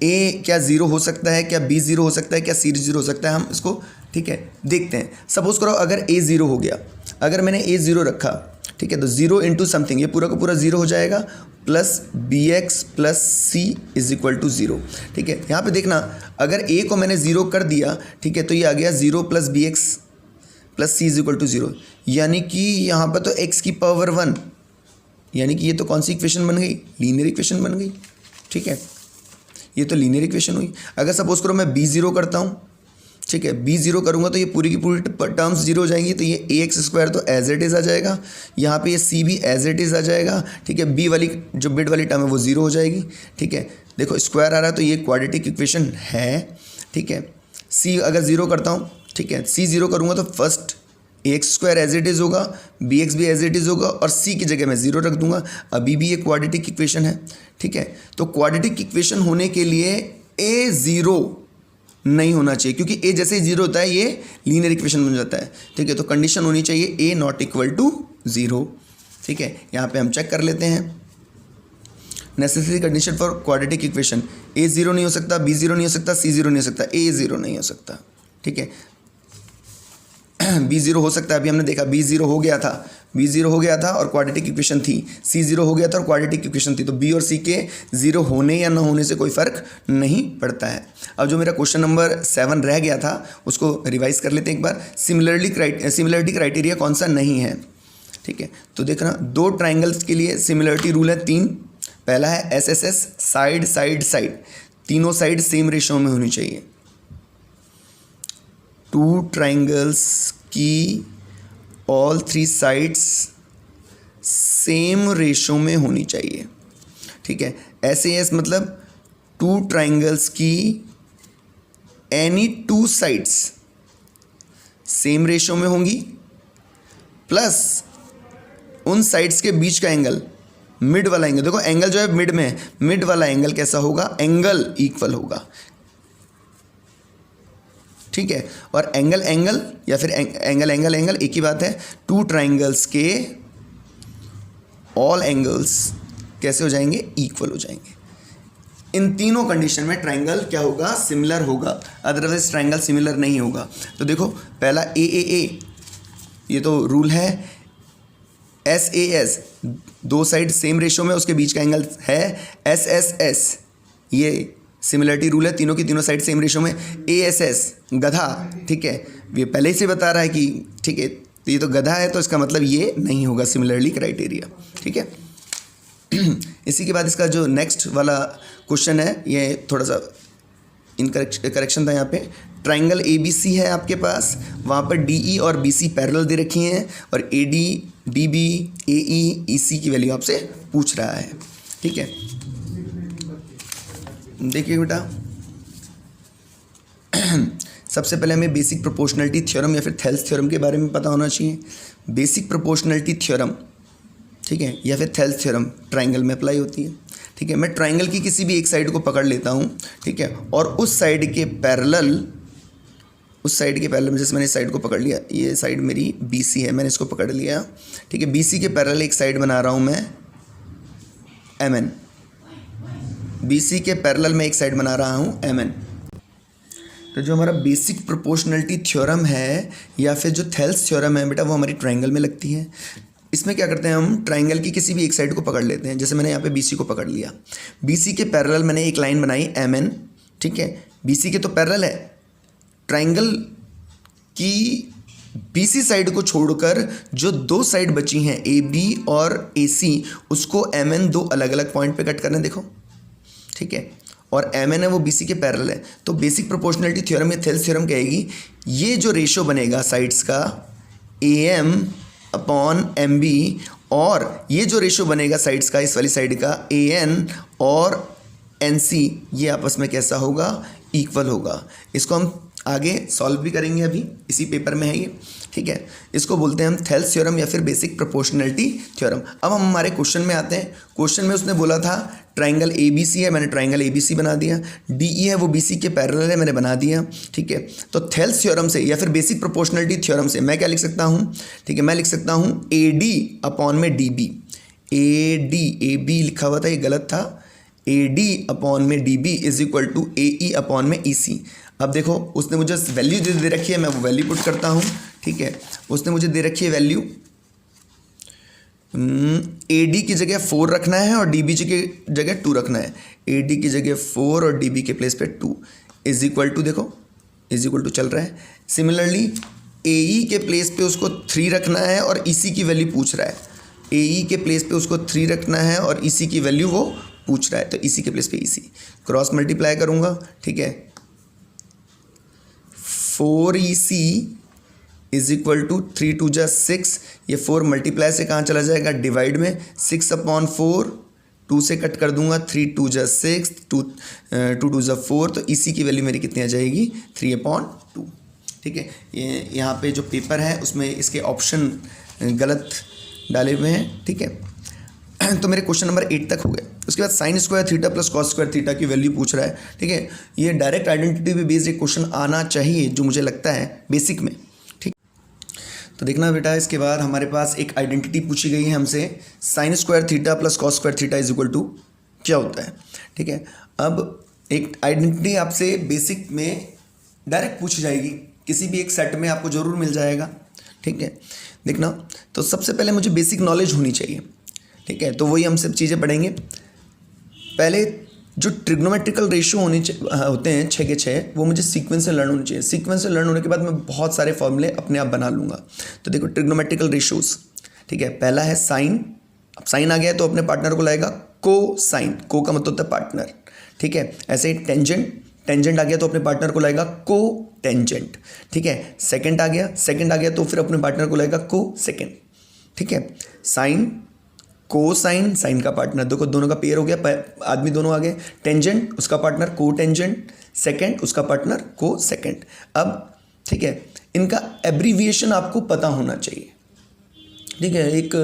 a क्या 0 हो सकता है, क्या b 0 हो सकता है, क्या c 0 हो सकता है, हम इसको ठीक है देखते हैं। सपोज करो अगर a 0 हो गया, अगर मैंने a 0 रखा, ठीक है, तो 0 × समथिंग, ये पूरा का पूरा 0 हो जाएगा, प्लस bx + c = 0। ठीक है, यहाँ पे देखना अगर a को मैंने 0 कर दिया, ठीक है, तो ये आ गया 0 + bx + c = 0, यानी कि यहाँ पर तो x की पावर 1, यानी कि ये तो कौन सी इक्वेशन बन गई? लीनियर इक्वेशन बन गई। ठीक है, ये तो लीनियर इक्वेशन हुई। अगर सपोज करो मैं b 0 करता हूँ, ठीक है, b 0 करूँगा तो ये पूरी की पूरी टर्म्स 0 हो जाएंगी, तो ये ax² तो एज इट इज़ आ जाएगा, यहाँ पे ये c भी एज इट इज़ आ जाएगा। ठीक है, b वाली जो बिड वाली टर्म है वो 0 हो जाएगी। ठीक है, देखो स्क्वायर आ रहा है तो ये क्वाड्रेटिक इक्वेशन है। ठीक है, c अगर 0 करता हूँ, ठीक है, c 0 करूँगा तो first ax² as it is होगा, bx भी एज इट इज़ होगा और c की जगह मैं 0 रख दूंगा। अभी भी ये क्वाड्रेटिक इक्वेशन है। ठीक है, तो क्वाड्रेटिक इक्वेशन होने के लिए a 0 नहीं होना चाहिए, क्योंकि a जैसे ही 0 होता है ये लीनियर इक्वेशन बन जाता है। ठीक है, तो कंडीशन होनी चाहिए a ≠ 0। ठीक है, यहाँ पे हम चेक कर लेते हैं necessary condition for quadratic equation. a 0 नहीं हो सकता, b 0 नहीं हो सकता, c 0 नहीं हो सकता, a 0 नहीं हो सकता। ठीक है, b 0 हो सकता है, अभी हमने देखा b 0 हो गया था, b 0 हो गया था और क्वाड्रेटिक इक्वेशन थी, c 0 हो गया था और क्वाड्रेटिक इक्वेशन थी। तो b और c के 0 होने या ना होने से कोई फ़र्क नहीं पड़ता है। अब जो मेरा क्वेश्चन नंबर 7 रह गया था उसको रिवाइज कर लेते हैं एक बार। सिमिलरिटी क्राइटेरिया कौन सा नहीं है? ठीक है, तो देखना दो ट्राइंगल्स के लिए सिमिलरिटी रूल है 3। पहला है SSS, साइड साइड साइड, तीनों साइड सेम रेशो में होनी चाहिए। 2 ट्राइंगल्स की ऑल 3 साइड्स सेम रेशो में होनी चाहिए। ठीक है, SAS मतलब 2 ट्राइंगल्स की एनी 2 साइड्स सेम रेशो में होंगी, प्लस उन साइड्स के बीच का एंगल, मिड वाला एंगल, देखो एंगल जो है मिड में है, मिड वाला एंगल कैसा होगा? एंगल इक्वल होगा। ठीक है, और एंगल एंगल या फिर एंगल एंगल एंगल एक ही बात है। 2 ट्राइंगल्स के ऑल एंगल्स कैसे हो जाएंगे? इक्वल हो जाएंगे। इन तीनों कंडीशन में ट्राइंगल क्या होगा? सिमिलर होगा, अदरवाइज ट्राइंगल सिमिलर नहीं होगा। तो देखो पहला AAA, ये तो रूल है। SAS 2 साइड सेम रेशो में, उसके बीच का एंगल है। SSS ये सिमिलरिटी रूल है, तीनों की तीनों साइड सेम रेशो में। ASS गधा, ठीक है, ये पहले ही से बता रहा है कि ठीक है तो ये तो गधा है, तो इसका मतलब ये नहीं होगा सिमिलरली क्राइटेरिया। ठीक है, इसी के बाद इसका जो नेक्स्ट वाला क्वेश्चन है ये थोड़ा सा करेक्शन था। यहाँ पे ट्राइंगल ABC है आपके पास, वहाँ पर DE और BC पैरेलल दे रखी हैं और AD, DB, AE, EC की वैल्यू आपसे पूछ रहा है। ठीक है, देखिए बेटा सबसे पहले हमें बेसिक प्रोपोर्शनलिटी थ्योरम या फिर थेल्स थ्योरम के बारे में पता होना चाहिए। बेसिक प्रोपोर्शनलिटी थ्योरम, ठीक है, या फिर थेल्स थ्योरम ट्राइंगल में अप्लाई होती है। ठीक है, मैं ट्राइंगल की किसी भी एक साइड को पकड़ लेता हूँ, ठीक है, और उस साइड के पैरेलल जैसे मैंने इस साइड को पकड़ लिया, ये साइड मेरी BC है, मैंने इसको पकड़ लिया। ठीक है, BC के पैरेलल एक साइड बना रहा हूँ मैं MN, BC के पैरेलल में एक साइड बना रहा हूँ MN। तो जो हमारा बेसिक प्रोपोर्शनलिटी थ्योरम है या फिर जो थेल्स थ्योरम है बेटा, वो हमारी ट्राइंगल में लगती है। इसमें क्या करते हैं, हम ट्राइंगल की किसी भी एक साइड को पकड़ लेते हैं। जैसे मैंने यहाँ पे BC को पकड़ लिया, BC के पैरेलल मैंने एक लाइन बनाई MN। ठीक है, BC के तो पैरेलल है, ट्राइंगल की BC साइड को छोड़कर जो 2 साइड बची हैं AB और AC, उसको MN 2 अलग अलग पॉइंट पे कट करने देखो। ठीक है, और MN है वो BC के पैरेलल है। तो बेसिक प्रोपोर्शनलिटी थ्योरम या थेल्स थ्योरम कहेगी ये जो रेशो बनेगा साइड्स का AM/MB और ये जो रेशियो बनेगा साइड्स का, इस वाली साइड का AN और NC, ये आपस में कैसा होगा, इक्वल होगा। इसको हम आगे सॉल्व भी करेंगे, अभी इसी पेपर में है ये, ठीक है। इसको बोलते हैं हम थेल्स थ्योरम या फिर बेसिक प्रोपोर्शनैलिटी थ्योरम। अब हम हमारे क्वेश्चन में आते हैं। क्वेश्चन में उसने बोला था ट्राइंगल ABC है, मैंने ट्राइंगल ABC बना दिया। DE है वो BC के पैरेलल है, मैंने बना दिया, ठीक है। तो थेल्स थ्योरम से या फिर बेसिक प्रोपोर्शनैलिटी थ्योरम से मैं क्या लिख सकता हूँ, ठीक है, मैं लिख सकता हूँ AD अपॉन में DB। AB लिखा हुआ था, ये गलत था। AD अपॉन में DB is equal to AE upon में EC। अब देखो उसने मुझे वैल्यू दे रखी है, मैं वो वैल्यू पुट करता हूँ, ठीक है। उसने मुझे दे रखी है वैल्यू, AD की जगह 4 रखना है और DB की जगह 2 रखना है। AD की जगह 4 और DB के प्लेस पे 2 इज इक्वल टू, देखो इज इक्वल टू चल रहा है। सिमिलरली AE के प्लेस पे उसको 3 रखना है और EC की वैल्यू पूछ रहा है। AE के प्लेस पे उसको 3 रखना है और EC की वैल्यू वो पूछ रहा है, तो EC के प्लेस पे EC क्रॉस मल्टीप्लाई करूँगा, ठीक है। 4EC इज इक्वल टू 3 2 जा 6, ये 4 मल्टीप्लाई से कहाँ चला जाएगा, डिवाइड में। 6 अपॉन 4, 2 से कट कर दूंगा, 3 2 जा 6, 2 2 जा 4, तो EC की वैल्यू मेरी कितनी आ जाएगी, 3/2, ठीक है। यहाँ पे जो पेपर है उसमें इसके ऑप्शन गलत डाले हुए हैं, ठीक है। तो मेरे क्वेश्चन नंबर 8 तक हो गए। उसके बाद sign square theta plus cos square theta की वैल्यू पूछ रहा है, ठीक है। ये डायरेक्ट आइडेंटिटी पे बेस्ड एक क्वेश्चन आना चाहिए, जो मुझे लगता है बेसिक में, ठीक। तो देखना बेटा, इसके बाद हमारे पास एक आइडेंटिटी पूछी गई है हमसे, sine square theta plus cos square theta is equal to क्या होता है, ठीक है। अब एक आइडेंटिटी आपसे बेसिक में डायरेक्ट पूछी जाएगी, किसी भी एक सेट में आपको जरूर मिल जाएगा, ठीक है। देखना, तो सबसे पहले मुझे बेसिक नॉलेज होनी चाहिए, ठीक है। तो वही हम सब चीज़ें पढ़ेंगे। पहले जो ट्रिग्नोमेट्रिकल रेशियो होते हैं 6 के 6, वो मुझे सीक्वेंस से लर्न होने चाहिए। सीक्वेंस से लर्न होने के बाद मैं बहुत सारे फॉर्मूले अपने आप बना लूँगा। तो देखो ट्रिग्नोमेट्रिकल रेशियोज, ठीक है। पहला है साइन। अब साइन आ गया है तो अपने पार्टनर को लाएगा को साइन, को का मतलब होता है पार्टनर, ठीक है। ऐसे ही टेंजेंट, टेंजेंट आ गया तो अपने पार्टनर को लाएगा को टेंजेंट, ठीक है। सेकेंड आ गया तो फिर अपने पार्टनर को लाएगा को सेकेंड, ठीक है। साइन, कोसाइन, साइन का पार्टनर, देखो दोनों का पेयर हो गया, आदमी दोनों आ गए। टेंजेंट, उसका पार्टनर को टेंजेंट, सेकेंड उसका पार्टनर को सेकेंड। अब ठीक है, इनका एब्रीविएशन आपको पता होना चाहिए, ठीक है। एक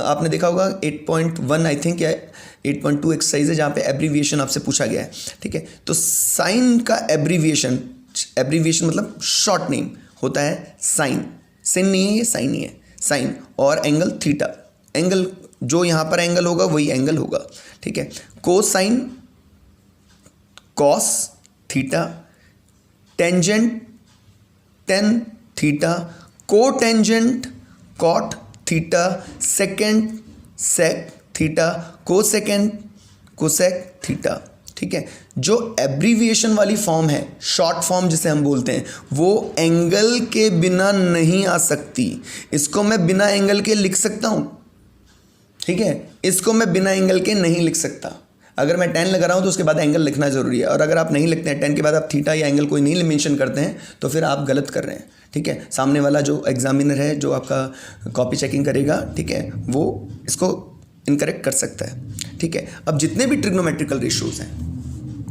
आपने देखा होगा 8.1 आई थिंक या 8.2 एक्सरसाइज है जहाँ पे एब्रीविएशन आपसे पूछा गया है, ठीक है। तो साइन का एब्रीविएशन मतलब शॉर्ट नेम होता है साइन। सिन नहीं है, ये साइन ही है, साइन। और एंगल थीटा, एंगल जो यहाँ पर एंगल होगा वही एंगल होगा, ठीक है। Cosine cos theta, tangent tan theta, cotangent cot theta, secant sec theta, cosecant cosec theta, ठीक है। जो एब्रीविएशन वाली फॉर्म है, शॉर्ट फॉर्म जिसे हम बोलते हैं, वो एंगल के बिना नहीं आ सकती। इसको मैं बिना एंगल के लिख सकता हूँ, ठीक है। इसको मैं बिना एंगल के नहीं लिख सकता। अगर मैं 10 लगा रहा हूँ तो उसके बाद एंगल लिखना जरूरी है, और अगर आप नहीं लिखते हैं 10 के बाद आप थीटा या एंगल कोई नहीं मेंशन करते हैं तो फिर आप गलत कर रहे हैं, ठीक है। सामने वाला जो एग्जामिनर है, जो आपका कॉपी चेकिंग करेगा, ठीक है, वो इसको इनकरेक्ट कर सकता है, ठीक है। अब जितने भी ट्रिग्नोमेट्रिकल रेशियोज हैं,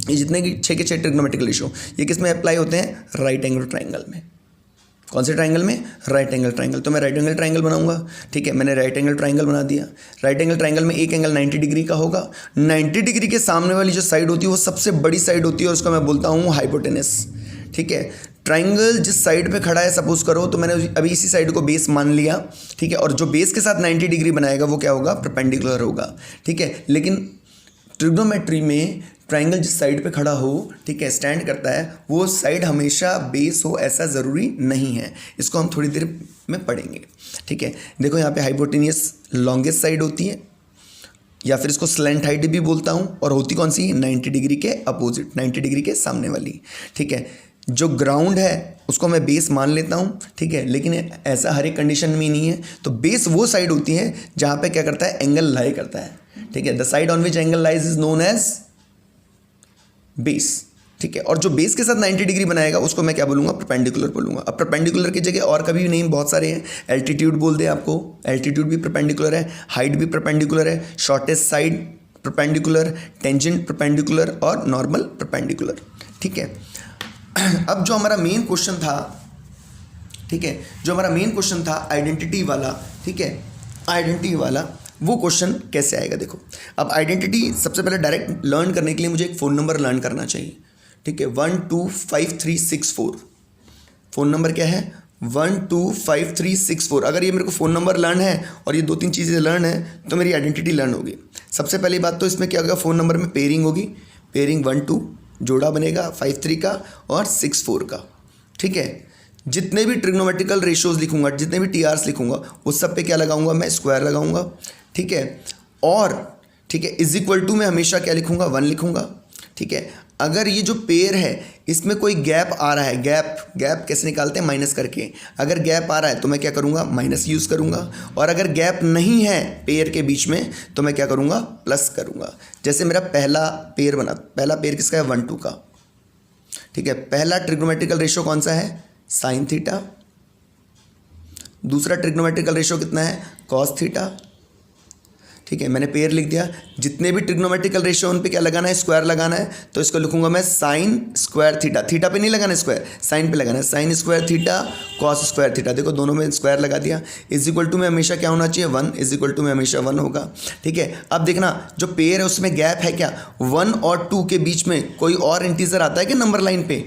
ये जितने की 6 के 6 ट्रिग्नोमेट्रिकल रेशियो, ये किस में अप्लाई होते हैं, राइट एंगल ट्राइंगल में। कौन से ट्राइंगल में, राइट एंगल ट्राइंगल। तो मैं राइट एंगल ट्राइंगल बनाऊंगा, ठीक है। मैंने राइट एंगल ट्राइंगल बना दिया। राइट एंगल ट्राइंगल में एक एंगल 90 डिग्री का होगा। 90 डिग्री के सामने वाली जो साइड होती है वो सबसे बड़ी साइड होती है और उसको मैं बोलता हूँ हाइपोटेनस, ठीक है। ट्राइंगल जिस साइड पे खड़ा है, सपोज करो, तो मैंने अभी इसी साइड को बेस मान लिया, ठीक है। और जो बेस के साथ 90 डिग्री बनाएगा वो क्या होगा, परपेंडिकुलर होगा, ठीक है। लेकिन ट्रिग्नोमेट्री में ट्राइंगल जिस साइड पे खड़ा हो, ठीक है, स्टैंड करता है, वो साइड हमेशा बेस हो ऐसा ज़रूरी नहीं है। इसको हम थोड़ी देर में पढ़ेंगे, ठीक है। देखो यहाँ पे हाइपोटेनियस लॉन्गेस्ट साइड होती है, या फिर इसको स्लैंट हाइट भी बोलता हूँ, और होती कौन सी, 90 डिग्री के अपोजिट, 90 डिग्री के सामने वाली, ठीक है। जो ग्राउंड है उसको मैं बेस मान लेता हूँ, ठीक है। लेकिन ऐसा हर एक कंडीशन में नहीं है। तो बेस वो साइड होती है जहाँ पे क्या करता है, एंगल लाई करता है, ठीक है। The side on which angle lies is known as base, ठीक है। और जो बेस के साथ 90 डिग्री बनाएगा उसको मैं क्या बोलूँगा, परपेंडिकुलर बोलूँगा। अब परपेंडिकुलर की जगह और कभी भी नहीं, बहुत सारे हैं। एल्टीट्यूड बोल दें आपको, एल्टीट्यूड भी परपेंडिकुलर है, हाइट भी परपेंडिकुलर है, shortest side perpendicular, tangent perpendicular और नॉर्मल परपेंडिकुलर। ठीक है। अब जो हमारा मेन क्वेश्चन था, ठीक है, जो हमारा मेन क्वेश्चन था आइडेंटिटी वाला, ठीक है, आइडेंटिटी वाला, वो क्वेश्चन कैसे आएगा देखो। अब आइडेंटिटी सबसे पहले डायरेक्ट लर्न करने के लिए मुझे एक फ़ोन नंबर लर्न करना चाहिए। ठीक है, 125364 फ़ोन नंबर क्या है, 125364। अगर ये मेरे को फ़ोन नंबर लर्न है और ये 2-3 चीज़ें लर्न है तो मेरी आइडेंटिटी लर्न होगी। सबसे पहली बात तो इसमें क्या होगा, फ़ोन नंबर में पेयरिंग होगी, पेयरिंग 1-2 जोड़ा बनेगा 53 का और 64 का। ठीक है। जितने भी ट्रिग्नोमेट्रिकल रेशियोज़ लिखूंगा, जितने भी टीआरस लिखूंगा, उस सब पे क्या लगाऊंगा, मैं स्क्वायर लगाऊंगा। ठीक है। और ठीक है, इज इक्वल टू में हमेशा क्या लिखूंगा, 1 लिखूंगा। ठीक है। अगर ये जो पेयर है इसमें कोई गैप आ रहा है, गैप कैसे निकालते हैं, माइनस करके। अगर गैप आ रहा है तो मैं क्या करूँगा, माइनस यूज़ करूँगा। और अगर गैप नहीं है पेयर के बीच में तो मैं क्या करूँगा, प्लस करूँगा। जैसे मेरा पहला पेयर बना, पहला पेयर किसका है, 1-2 का। ठीक है। पहला ट्रिग्नोमेट्रिकल रेशियो कौन सा है, साइन थीटा। दूसरा ट्रिग्नोमेट्रिकल रेशियो कितना है, कॉस थीटा। ठीक है, मैंने पेयर लिख दिया। जितने भी ट्रिग्नोमेट्रिकल रेशियो उन पे क्या लगाना है, स्क्वायर लगाना है। तो इसको लिखूंगा मैं साइन स्क्वायर थीटा, थीटा पे नहीं लगाना है स्क्वायर, साइन पे लगाना है, sign square theta cos square theta. देखो दोनों में स्क्वायर लगा दिया। इज इक्वल टू में हमेशा क्या होना चाहिए, 1, इज इक्वल टू में हमेशा 1 होगा। ठीक है। अब देखना जो पेयर है उसमें गैप है क्या, 1 और 2 के बीच में कोई और इंटीजर आता है क्या नंबर लाइन पे,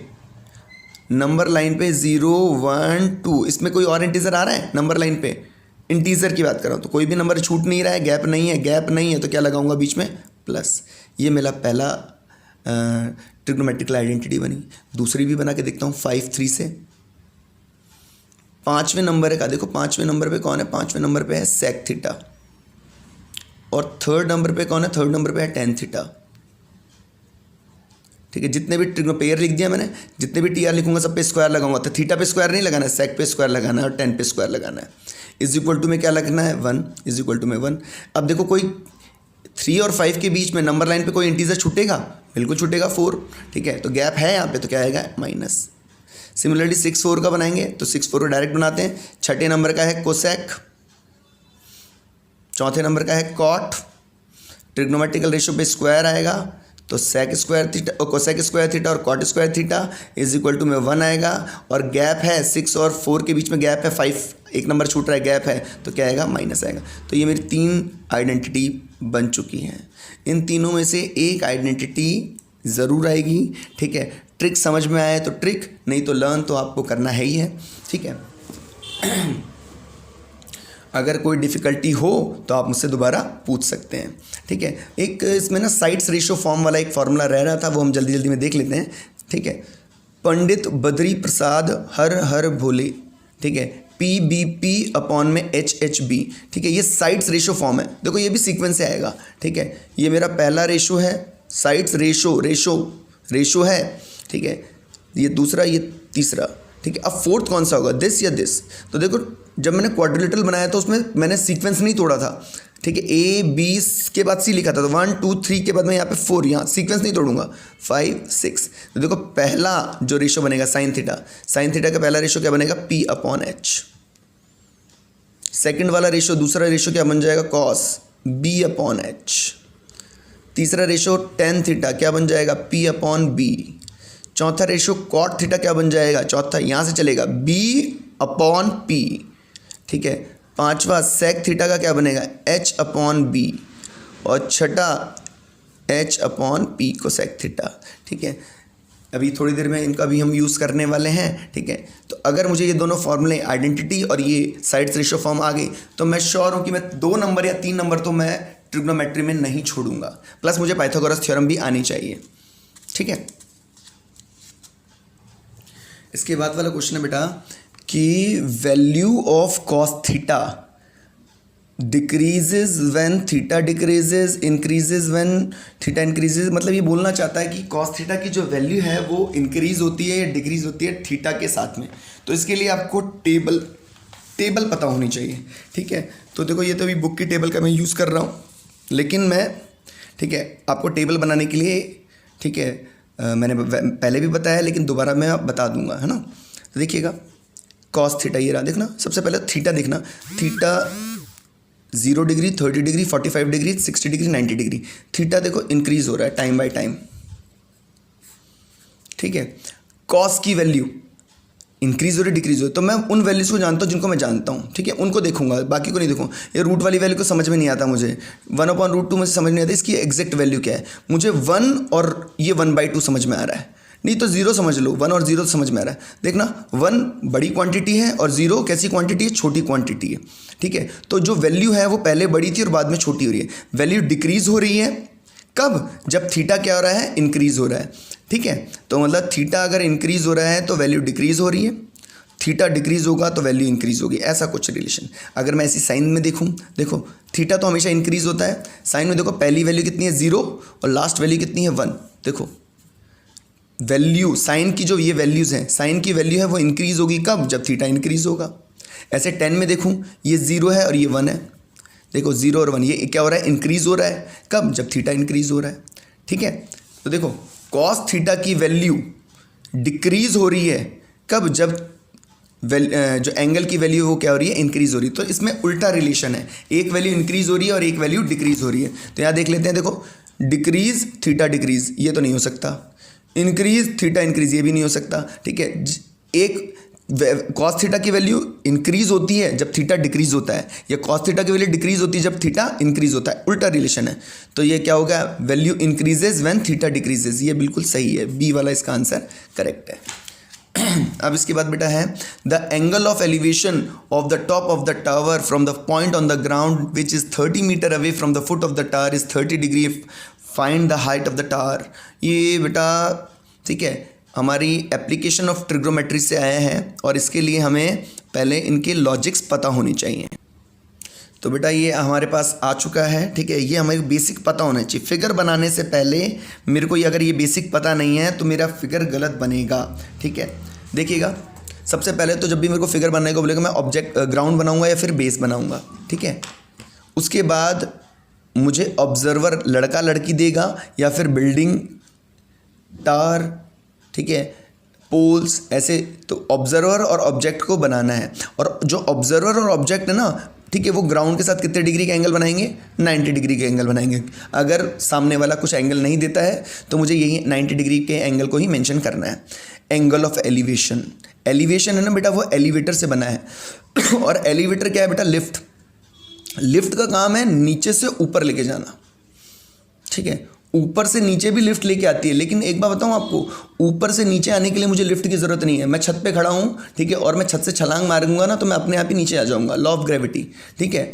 नंबर लाइन पे 0, 1, 2, इसमें कोई और इंटीजर आ रहा है नंबर लाइन पे, इंटीजर की बात कर रहा हूँ। तो कोई भी नंबर छूट नहीं रहा है, गैप नहीं है, गैप नहीं है तो क्या लगाऊंगा बीच में, प्लस। ये मेरा पहला ट्रिग्नोमेट्रिकल आइडेंटिटी बनी। दूसरी भी बना के देखता हूँ 5-3 से। 5वें नंबर का देखो, 5वें नंबर पे कौन है, 5वें नंबर पे है सेक थीटा। और 3rd नंबर पे कौन है, 3rd नंबर पे है टेन थीटा। ठीक है। जितने भी पेयर लिख दिया मैंने, जितने भी टीआर लिखूंगा सब पे स्क्वायर लगाऊंगा। तो थीटा पे स्क्वायर नहीं लगाना है, सेक पे स्क्वायर लगाना है और 10 पे स्क्वायर लगाना है। इज इक्वल टू में क्या लगना है, 1, इज इक्वल टू में 1। अब देखो कोई 3 और 5 के बीच में नंबर लाइन पे कोई इंटीजर छूटेगा, बिल्कुल छूटेगा, 4। ठीक है। तो गैप है यहाँ पे तो क्या आएगा, माइनस। सिमिलरली 6-4 का बनाएंगे तो 6-4 को डायरेक्ट बनाते हैं। 6ठे नंबर का है कोसेक, 4थे नंबर का है कॉट। ट्रिग्नोमेट्रिकल रेशियो पे स्क्वायर आएगा तो sec square theta, cosec square theta और cot square theta is equal to में 1 आएगा। और गैप है 6 और 4 के बीच में गैप है 5, एक नंबर छूट रहा है, गैप है तो क्या आएगा, माइनस आएगा। तो ये मेरी 3 आइडेंटिटी बन चुकी हैं। इन तीनों में से एक आइडेंटिटी ज़रूर आएगी। ठीक है। ट्रिक समझ में आए तो ट्रिक, नहीं तो लर्न तो आपको करना है ही है। ठीक है। अगर कोई डिफ़िकल्टी हो तो आप मुझसे दोबारा पूछ सकते हैं। ठीक है। एक इसमें ना साइड्स रेशियो फॉर्म वाला एक फार्मूला रह रहा था, वो हम जल्दी जल्दी में देख लेते हैं। ठीक है। पंडित बद्री प्रसाद हर हर भोले, ठीक है, PBP अपॉन में HHB। ठीक है। ये साइड्स रेशियो फॉर्म है, देखो ये भी सीक्वेंस से आएगा। ठीक है। ये मेरा पहला रेशियो है, साइड्स रेशियो है। ठीक है। ये दूसरा, ये तीसरा। ठीक है। अब फोर्थ कौन सा होगा, दिस या दिस। तो देखो जब मैंने क्वाड्रिलेटरल बनाया था उसमें मैंने सीक्वेंस नहीं तोड़ा था। ठीक है। A B के बाद C लिखा था, तो 1 2 3 के बाद मैं यहाँ पे 4, यहाँ सीक्वेंस नहीं तोड़ूंगा, 5 6। तो देखो पहला जो रेशियो बनेगा साइन थीटा, साइन थीटा का पहला रेशियो क्या बनेगा, P अपॉन H। सेकेंड वाला रेशियो, दूसरा रेशियो क्या बन जाएगा, कॉस B अपॉन H। तीसरा रेशियो टेन थीटा क्या बन जाएगा, P अपॉन B। चौथा रेशियो कॉट थीटा क्या बन जाएगा, चौथा यहाँ से चलेगा B अपॉन P। ठीक है। पांचवा सेक थीटा का क्या बनेगा, H अपॉन B। और छठा H अपॉन P को सेक थीटा। ठीक है। अभी थोड़ी देर में इनका भी हम यूज़ करने वाले हैं। ठीक है। तो अगर मुझे ये दोनों फॉर्मूले आइडेंटिटी और ये साइड्स रेशियो फॉर्म आ गई तो मैं श्योर हूँ कि मैं 2 नंबर या 3 नंबर तो मैं ट्रिग्नोमेट्री में नहीं छोड़ूंगा, प्लस मुझे पाइथागोरस थ्योरम भी आनी चाहिए। ठीक है। इसके बाद वाला क्वेश्चन है बेटा कि value of cos theta decreases when theta decreases, increases when theta increases. मतलब ये बोलना चाहता है कि कॉस थीटा की जो वैल्यू है वो इंक्रीज होती है या डिक्रीज होती है थीटा के साथ में। तो इसके लिए आपको टेबल पता होनी चाहिए। ठीक है। तो देखो ये तो अभी बुक की टेबल का मैं यूज़ कर रहा हूँ, लेकिन मैं, ठीक है, आपको टेबल बनाने के लिए, ठीक है, मैंने पहले भी बताया लेकिन दोबारा मैं बता दूंगा, है ना। तो देखिएगा कॉस थीटा ये रहा, देखना सबसे पहले थीटा देखना, theta 0 degree, 30 degree, 45 degree, 60 degree, 90 degree. Theta देखो इंक्रीज हो रहा है टाइम बाय टाइम, ठीक है। कॉस की वैल्यू इंक्रीज हो रही डिक्रीज हो रही, तो मैं उन वैल्यूज़ को जानता हूँ जिनको मैं जानता हूँ, ठीक है, उनको देखूंगा, बाकी को नहीं देखूँगा। ये रूट वाली वैल्यू को समझ में नहीं आता मुझे, 1/√2 मुझे समझ नहीं आता इसकी एग्जैक्ट वैल्यू क्या है। मुझे 1 और ये 1/2 समझ में आ रहा है, नहीं तो 0 समझ लो, 1 और 0 समझ में आ रहा है। देखना 1 बड़ी क्वांटिटी है और 0 कैसी क्वांटिटी है, छोटी क्वांटिटी है, ठीक है। तो जो वैल्यू है वो पहले बड़ी थी और बाद में छोटी हो रही है। वैल्यू डिक्रीज हो रही है कब, जब थीटा क्या हो रहा है, इंक्रीज हो रहा है, ठीक है। तो मतलब थीटा अगर इंक्रीज हो रहा है तो वैल्यू डिक्रीज हो रही है, थीटा डिक्रीज होगा तो वैल्यू इंक्रीज होगी, ऐसा कुछ रिलेशन। अगर मैं ऐसी साइन में देखूं, देखो थीटा तो हमेशा इंक्रीज होता है, साइन में देखो पहली वैल्यू कितनी है 0 और लास्ट वैल्यू कितनी है 1। देखो वैल्यू साइन की जो ये वैल्यूज़ हैं, साइन की वैल्यू है वो इंक्रीज होगी कब, जब थीटा इंक्रीज होगा। ऐसे 10 में देखूँ ये 0 है और ये 1 है, देखो 0 और 1 ये क्या हो रहा है, इंक्रीज हो रहा है कब, जब थीटा इंक्रीज हो रहा है, ठीक है। तो देखो कॉस थीटा की वैल्यू डिक्रीज हो रही है कब, जब जो एंगल की वैल्यू वो क्या हो रही है, इंक्रीज हो रही है। तो इसमें उल्टा रिलेशन है, एक वैल्यू इंक्रीज हो रही है और एक वैल्यू डिक्रीज हो रही है। तो यहाँ देख लेते हैं, देखो डिक्रीज थीटा डिक्रीज ये तो नहीं हो सकता, इंक्रीज थीटा इंक्रीज ये भी नहीं हो सकता, ठीक है। एक कॉस थीटा की वैल्यू इंक्रीज होती है जब थीटा डिक्रीज होता है, या कॉस थीटा की वैल्यू डिक्रीज होती है जब थीटा इंक्रीज होता है, उल्टा रिलेशन है। तो ये क्या होगा, value increases when theta decreases, ये बिल्कुल सही है, बी वाला इसका आंसर करेक्ट है। अब इसके बाद बेटा है the angle of elevation of the top of the tower from the point on the ground which is 30 metre away from the foot of the tower is 30 degree, find the height of the tower. ये बेटा ठीक है हमारी application of trigonometry से आए हैं और इसके लिए हमें पहले इनके लॉजिक्स पता होनी चाहिए। तो बेटा ये हमारे पास आ चुका है, ठीक है। ये हमें बेसिक पता होना चाहिए, फिगर बनाने से पहले मेरे को अगर ये बेसिक पता नहीं है तो मेरा फिगर गलत बनेगा, ठीक है। देखिएगा सबसे पहले तो जब भी मेरे को फिगर बनाने को बोलेगा मैं ऑब्जेक्ट ग्राउंड बनाऊंगा या फिर बेस बनाऊंगा, ठीक है। उसके बाद मुझे ऑब्जर्वर लड़का लड़की देगा या फिर बिल्डिंग टावर, ठीक है, पोल्स, ऐसे। तो ऑब्जर्वर और ऑब्जेक्ट को बनाना है, और जो ऑब्जर्वर और ऑब्जेक्ट है ना, ठीक है, वो ग्राउंड के साथ कितने डिग्री का एंगल बनाएंगे, 90 डिग्री के एंगल बनाएंगे। अगर सामने वाला कुछ एंगल नहीं देता है तो मुझे यही 90 डिग्री के एंगल को ही मेंशन करना है। एंगल ऑफ एलिवेशन, एलिवेशन है ना बेटा वो एलिवेटर से बना है और एलिवेटर क्या है बेटा, लिफ्ट। लिफ्ट का काम है नीचे से ऊपर लेके जाना, ठीक है। ऊपर से नीचे भी लिफ्ट लेके आती है, लेकिन एक बात बताऊं आपको, ऊपर से नीचे आने के लिए मुझे लिफ्ट की ज़रूरत नहीं है। मैं छत पे खड़ा हूं, ठीक है, और मैं छत से छलांग मारूंगा ना तो मैं अपने आप ही नीचे आ जाऊंगा, लॉ ऑफ ग्रेविटी, ठीक है।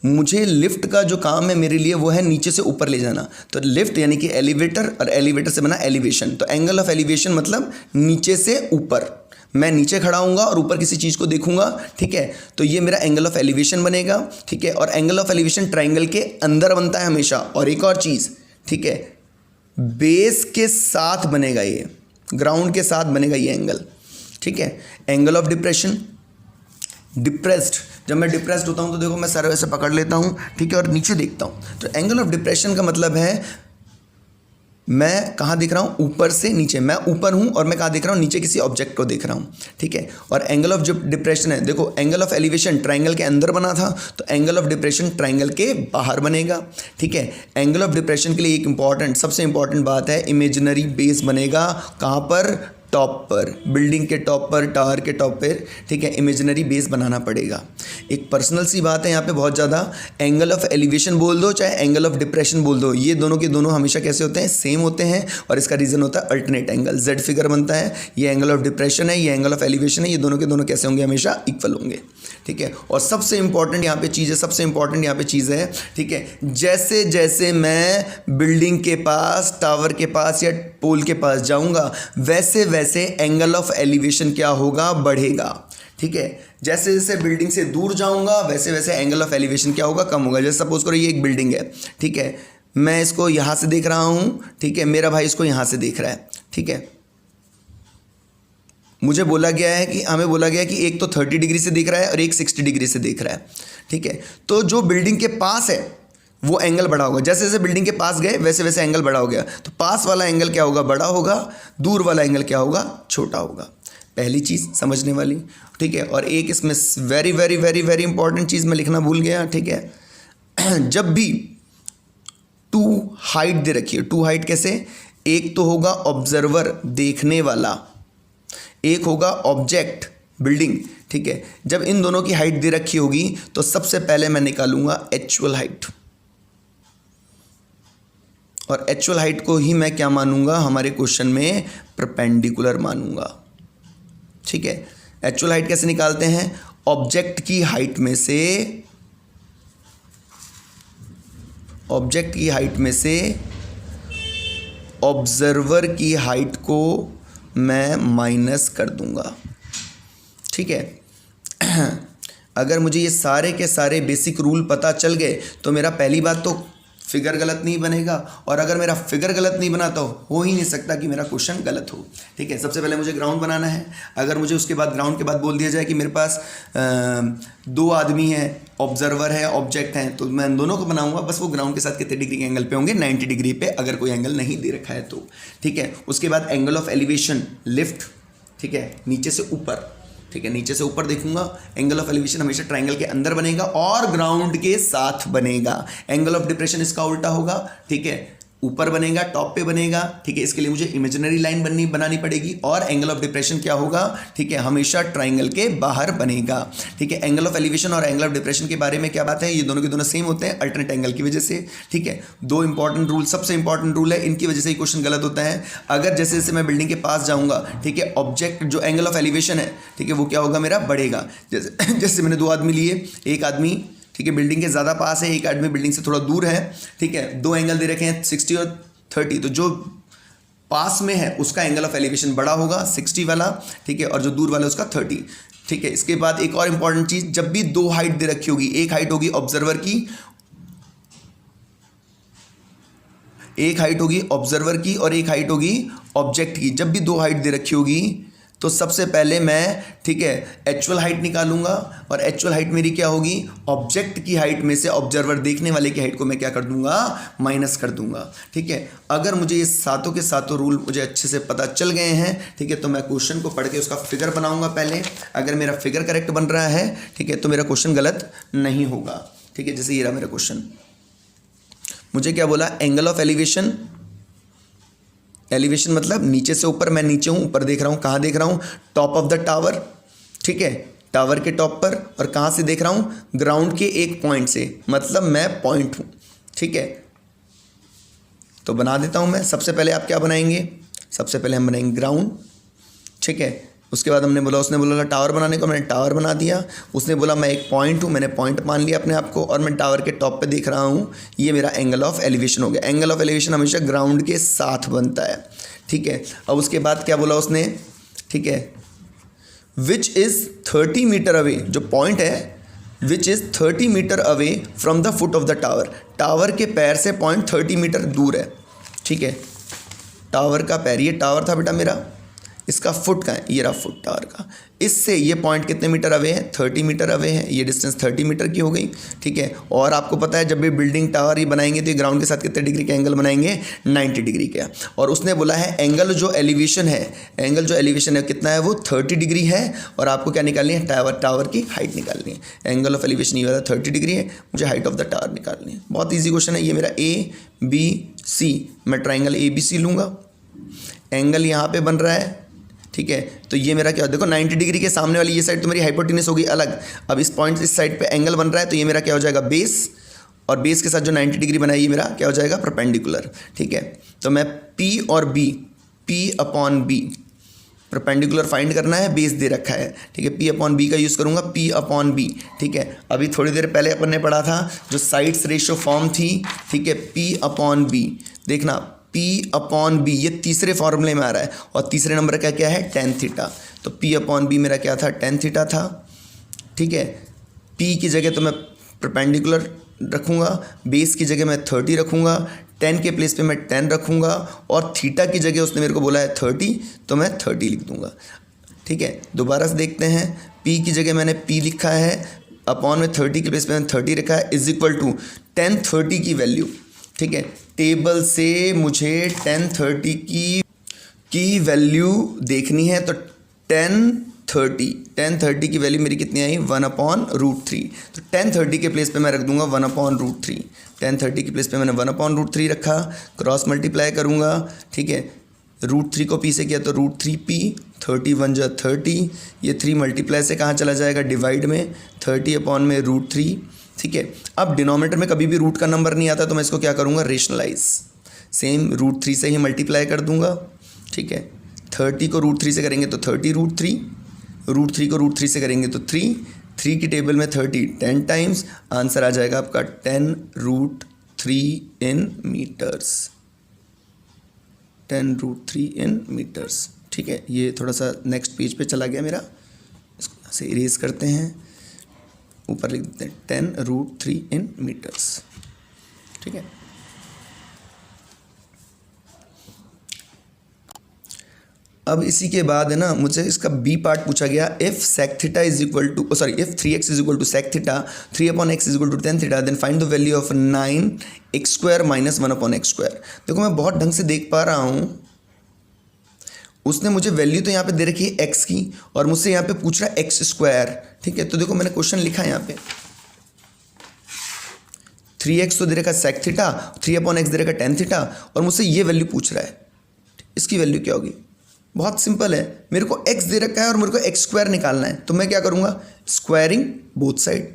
मुझे लिफ्ट का जो काम है मेरे लिए वो है नीचे से ऊपर ले जाना। तो लिफ्ट यानी कि एलिवेटर, और एलिवेटर से बना एलिवेशन। तो एंगल ऑफ एलिवेशन मतलब नीचे से ऊपर, मैं नीचे खड़ा हूँगा और ऊपर किसी चीज़ को देखूंगा, ठीक है, तो ये मेरा एंगल ऑफ एलिवेशन बनेगा, ठीक है। और एंगल ऑफ एलिवेशन ट्राइंगल के अंदर बनता है हमेशा। और एक और चीज़, ठीक है, बेस के साथ बनेगा, ये ग्राउंड के साथ बनेगा ये एंगल, ठीक है। एंगल ऑफ डिप्रेशन, डिप्रेस्ड, जब मैं डिप्रेस्ड होता हूँ तो देखो मैं सर वैसे पकड़ लेता हूँ, ठीक है, और नीचे देखता हूँ। तो एंगल ऑफ डिप्रेशन का मतलब है मैं कहाँ देख रहा हूँ, ऊपर से नीचे। मैं ऊपर हूँ और मैं कहाँ देख रहा हूँ, नीचे किसी ऑब्जेक्ट को देख रहा हूँ, ठीक है। और एंगल ऑफ जो डिप्रेशन है, देखो एंगल ऑफ एलिवेशन ट्राइंगल के अंदर बना था, तो एंगल ऑफ डिप्रेशन ट्राइंगल के बाहर बनेगा, ठीक है। एंगल ऑफ डिप्रेशन के लिए एक इंपॉर्टेंट, सबसे इंपॉर्टेंट बात है, इमेजिनरी बेस बनेगा कहाँ पर, टॉप पर, बिल्डिंग के टॉप पर, टावर के टॉप पर, ठीक है। इमेजिनरी बेस बनाना पड़ेगा। एक पर्सनल सी बात है यहाँ पे बहुत ज़्यादा, एंगल ऑफ एलिवेशन बोल दो चाहे एंगल ऑफ डिप्रेशन बोल दो, ये दोनों के दोनों हमेशा कैसे होते हैं, सेम होते हैं। और इसका रीज़न होता है अल्टरनेट एंगल, जेड फिगर बनता है, ये एंगल ऑफ डिप्रेशन है, ये एंगल ऑफ एलिवेशन है, ये दोनों के दोनों कैसे होंगे, हमेशा इक्वल होंगे, ठीक है। और सबसे इंपॉर्टेंट यहाँ पे चीज़ है, सबसे इंपॉर्टेंट यहाँ पे चीज़ है, ठीक है, जैसे जैसे मैं बिल्डिंग के पास, टावर के पास या पोल के पास जाऊँगा वैसे वैसे एंगल ऑफ एलिवेशन क्या होगा, बढ़ेगा, ठीक है। जैसे जैसे बिल्डिंग से दूर जाऊंगा वैसे वैसे एंगल ऑफ एलिवेशन क्या होगा, कम होगा। जैसे सपोज करो ये एक बिल्डिंग है, ठीक है, मैं इसको यहाँ से देख रहा हूँ, ठीक है, मेरा भाई इसको यहाँ से देख रहा है, ठीक है। मुझे बोला गया है कि हमें बोला गया है कि एक तो 30 डिग्री से देख रहा है और एक 60 डिग्री से देख रहा है, ठीक है। तो जो बिल्डिंग के पास है वो एंगल बड़ा होगा। जैसे जैसे बिल्डिंग के पास गए वैसे वैसे एंगल बड़ा हो गया। तो पास वाला एंगल क्या होगा, बड़ा होगा, दूर वाला एंगल क्या होगा, छोटा होगा। पहली चीज़ समझने वाली, ठीक है। और एक इसमें very very very very important चीज़ मैं लिखना भूल गया, ठीक है। जब भी टू हाइट दे रखिए, टू हाइट कैसे, एक तो होगा ऑब्जर्वर देखने वाला, एक होगा ऑब्जेक्ट बिल्डिंग, ठीक है। जब इन दोनों की हाइट दे रखी होगी तो सबसे पहले मैं निकालूंगा एक्चुअल हाइट, और एक्चुअल हाइट को ही मैं क्या मानूंगा, हमारे क्वेश्चन में परपेंडिकुलर मानूंगा, ठीक है। एक्चुअल हाइट कैसे निकालते हैं, ऑब्जेक्ट की हाइट में से, ऑब्जेक्ट की हाइट में से ऑब्जर्वर की हाइट को मैं माइनस कर दूंगा, ठीक है। अगर मुझे ये सारे के सारे बेसिक रूल पता चल गए तो मेरा पहली बात तो फिगर गलत नहीं बनेगा, और अगर मेरा फिगर गलत नहीं बना तो हो ही नहीं सकता कि मेरा क्वेश्चन गलत हो, ठीक है। सबसे पहले मुझे ग्राउंड बनाना है। अगर मुझे उसके बाद ग्राउंड के बाद बोल दिया जाए कि मेरे पास दो आदमी हैं, ऑब्जर्वर है, ऑब्जेक्ट हैं, तो मैं दोनों को बनाऊंगा, बस वो ग्राउंड के साथ कितने डिग्री के एंगल पे होंगे, 90 डिग्री पे, अगर कोई एंगल नहीं दे रखा है तो, ठीक है। उसके बाद एंगल ऑफ एलिवेशन लिफ्ट, ठीक है, नीचे से ऊपर, ठीक है, नीचे से ऊपर देखूंगा। एंगल ऑफ एलिवेशन हमेशा ट्रायंगल के अंदर बनेगा और ग्राउंड के साथ बनेगा। एंगल ऑफ डिप्रेशन इसका उल्टा होगा, ठीक है, ऊपर बनेगा, टॉप पे बनेगा, ठीक है। इसके लिए मुझे इमेजिनरी लाइन बनानी पड़ेगी, और एंगल ऑफ डिप्रेशन क्या होगा, ठीक है, हमेशा ट्रायंगल के बाहर बनेगा, ठीक है। एंगल ऑफ एलिवेशन और एंगल ऑफ डिप्रेशन के बारे में क्या बात है, ये दोनों के दोनों सेम होते हैं अल्टरनेट एंगल की वजह से, ठीक है। दो इंपॉर्टेंट रूल, सबसे इंपॉर्टेंट रूल है, इनकी वजह से ही क्वेश्चन गलत होता है। अगर जैसे जैसे मैं बिल्डिंग के पास जाऊंगा, ठीक है, ऑब्जेक्ट जो एंगल ऑफ एलिवेशन है, ठीक है, वो क्या होगा, मेरा बढ़ेगा। जैसे जैसे मैंने दो आदमी लिए, एक आदमी, ठीक है, बिल्डिंग के ज़्यादा पास है, एक आदमी बिल्डिंग से थोड़ा दूर है, ठीक है, दो एंगल दे रखे हैं 60 और 30, तो जो पास में है उसका एंगल ऑफ एलिवेशन बड़ा होगा 60 वाला, ठीक है, और जो दूर वाला उसका 30, ठीक है। इसके बाद एक और इंपॉर्टेंट चीज, जब भी दो हाइट दे रखी होगी, एक हाइट होगी ऑब्जर्वर की, एक हाइट होगी ऑब्जर्वर की और एक हाइट होगी ऑब्जेक्ट की। जब भी दो हाइट दे रखी होगी तो सबसे पहले मैं, ठीक है, एक्चुअल हाइट निकालूंगा, और एक्चुअल हाइट मेरी क्या होगी, ऑब्जेक्ट की हाइट में से ऑब्जर्वर देखने वाले की हाइट को मैं क्या कर दूंगा, माइनस कर दूंगा, ठीक है। अगर मुझे ये सातों के सातों रूल मुझे अच्छे से पता चल गए हैं, ठीक है, तो मैं क्वेश्चन को पढ़ के उसका फिगर बनाऊंगा पहले। अगर मेरा फिगर करेक्ट बन रहा है, ठीक है, तो मेरा क्वेश्चन गलत नहीं होगा, ठीक है। जैसे ये रहा मेरा क्वेश्चन, मुझे क्या बोला, एंगल ऑफ एलिवेशन, एलिवेशन मतलब नीचे से ऊपर, मैं नीचे हूँ, ऊपर देख रहा हूँ, कहाँ देख रहा हूँ, टॉप ऑफ द टावर, ठीक है, टावर के टॉप पर, और कहाँ से देख रहा हूँ, ग्राउंड के एक पॉइंट से, मतलब मैं पॉइंट हूँ, ठीक है। तो बना देता हूँ मैं। सबसे पहले आप क्या बनाएंगे, सबसे पहले हम बनाएंगे ग्राउंड, ठीक है। उसके बाद हमने बोला, उसने बोला टावर बनाने को, मैंने टावर बना दिया। उसने बोला मैं एक पॉइंट हूँ, मैंने पॉइंट मान लिया अपने आप को, और मैं टावर के टॉप पे देख रहा हूँ, ये मेरा एंगल ऑफ एलिवेशन हो गया। एंगल ऑफ एलिवेशन हमेशा ग्राउंड के साथ बनता है, ठीक है। अब उसके बाद क्या बोला उसने, ठीक है, विच इज़ 30 मीटर अवे, जो पॉइंट है which is 30 metre away from the foot of the tower, tower के पैर से पॉइंट 30 मीटर दूर है, ठीक है। टावर का पैर, ये टावर था बेटा मेरा, इसका फुट का है, ये रहा फुट टावर का, इससे ये पॉइंट कितने मीटर अवे है, 30 मीटर अवे है, ये डिस्टेंस 30 मीटर की हो गई, ठीक है। और आपको पता है जब भी बिल्डिंग टावर ये बनाएंगे तो ये ग्राउंड के साथ कितने डिग्री के एंगल बनाएंगे, 90 डिग्री का। और उसने बोला है एंगल जो एलिवेशन है, एंगल जो एलिवेशन है कितना है, वो 30 डिग्री है, और आपको क्या निकालनी है, टावर की हाइट निकालनी है। एंगल ऑफ एलिवेशन ये वाला 30 डिग्री है, मुझे हाइट ऑफ द टावर निकालनी है। बहुत ईजी क्वेश्चन है ये मेरा। ABC, मैं ट्राइंगल ABC लूँगा, एंगल यहाँ पे बन रहा है, ठीक है। तो ये मेरा क्या, देखो 90 डिग्री के सामने वाली ये साइड तो मेरी हाइपोटेनस होगी अलग। अब इस पॉइंट इस साइड पे एंगल बन रहा है, तो ये मेरा क्या हो जाएगा, बेस, और बेस के साथ जो 90 डिग्री बनाई ये मेरा क्या हो जाएगा, परपेंडिकुलर, ठीक है। तो मैं P और B, P/B, परपेंडिकुलर फाइंड करना है, बेस दे रखा है, ठीक है। P/B का यूज़ करूँगा, P/B, ठीक है। अभी थोड़ी देर पहले अपन ने पढ़ा था जो साइड्स रेशियो फॉर्म थी, ठीक है, P/B, देखना P/B ये तीसरे फॉर्मूले में आ रहा है, और तीसरे नंबर का क्या है, tan थीटा। तो P/B मेरा क्या था, tan थीटा था, ठीक है। P की जगह तो मैं परपेंडिकुलर रखूँगा, बेस की जगह मैं 30 रखूँगा, tan के प्लेस पे मैं 10 रखूँगा, और थीटा की जगह उसने मेरे को बोला है 30, तो मैं 30 लिख दूँगा, ठीक है। दोबारा से देखते हैं, P की जगह मैंने P लिखा है, अपॉन में 30 के प्लेस पे मैंने 30 रखा है, इज इक्वल टू 1030 की वैल्यू, ठीक है। टेबल से मुझे 1030 की वैल्यू देखनी है, तो 1030 की वैल्यू मेरी कितनी आई, 1/√3। तो 1030 के प्लेस पे मैं रख दूंगा 1/√3। 1030 के प्लेस पे मैंने 1/√3 रखा, क्रॉस मल्टीप्लाई करूंगा, ठीक है। √3 को पी से किया तो √3p, 30 1 जा 30, ये 3 मल्टीप्लाई से कहाँ चला जाएगा, डिवाइड में, 30 अपॉन में √3, ठीक है। अब डिनोमिनेटर में कभी भी रूट का नंबर नहीं आता तो मैं इसको क्या करूँगा, रेशनलाइज, सेम √3 से ही मल्टीप्लाई कर दूंगा, ठीक है। 30 को √3 से करेंगे तो 30√3, √3 को √3 से करेंगे तो 3 की टेबल में 30 10 टाइम्स, आंसर आ जाएगा आपका 10√3 इन मीटर्स, 10√3 इन मीटर्स, ठीक है। ये थोड़ा सा नेक्स्ट पेज पे चला गया मेरा, इसको यहाँ से इरेज करते हैं, ऊपर लिख देते हैं 10√3 इन मीटर्स, ठीक है। अब इसी के बाद है ना, मुझे इसका बी पार्ट पूछा गया, if sec theta is equal to if 3x is equal to sec theta 3/x is equal to 10 theta, then find the value of 9x² minus 1/x²। देखो मैं बहुत ढंग से देख पा रहा हूँ, उसने मुझे वैल्यू तो यहाँ पे दे रखी है x की, और मुझसे यहाँ पे पूछ रहा है x², ठीक है। तो देखो मैंने क्वेश्चन लिखा है यहाँ पे, 3x तो दे रखा sec थीटा, 3/x दे रखा 10 थीटा, और मुझसे ये वैल्यू पूछ रहा है, इसकी वैल्यू क्या होगी। बहुत सिंपल है, मेरे को x दे रखा है और मेरे को x² निकालना है, तो मैं क्या करूँगा, स्क्वायरिंग बोथ साइड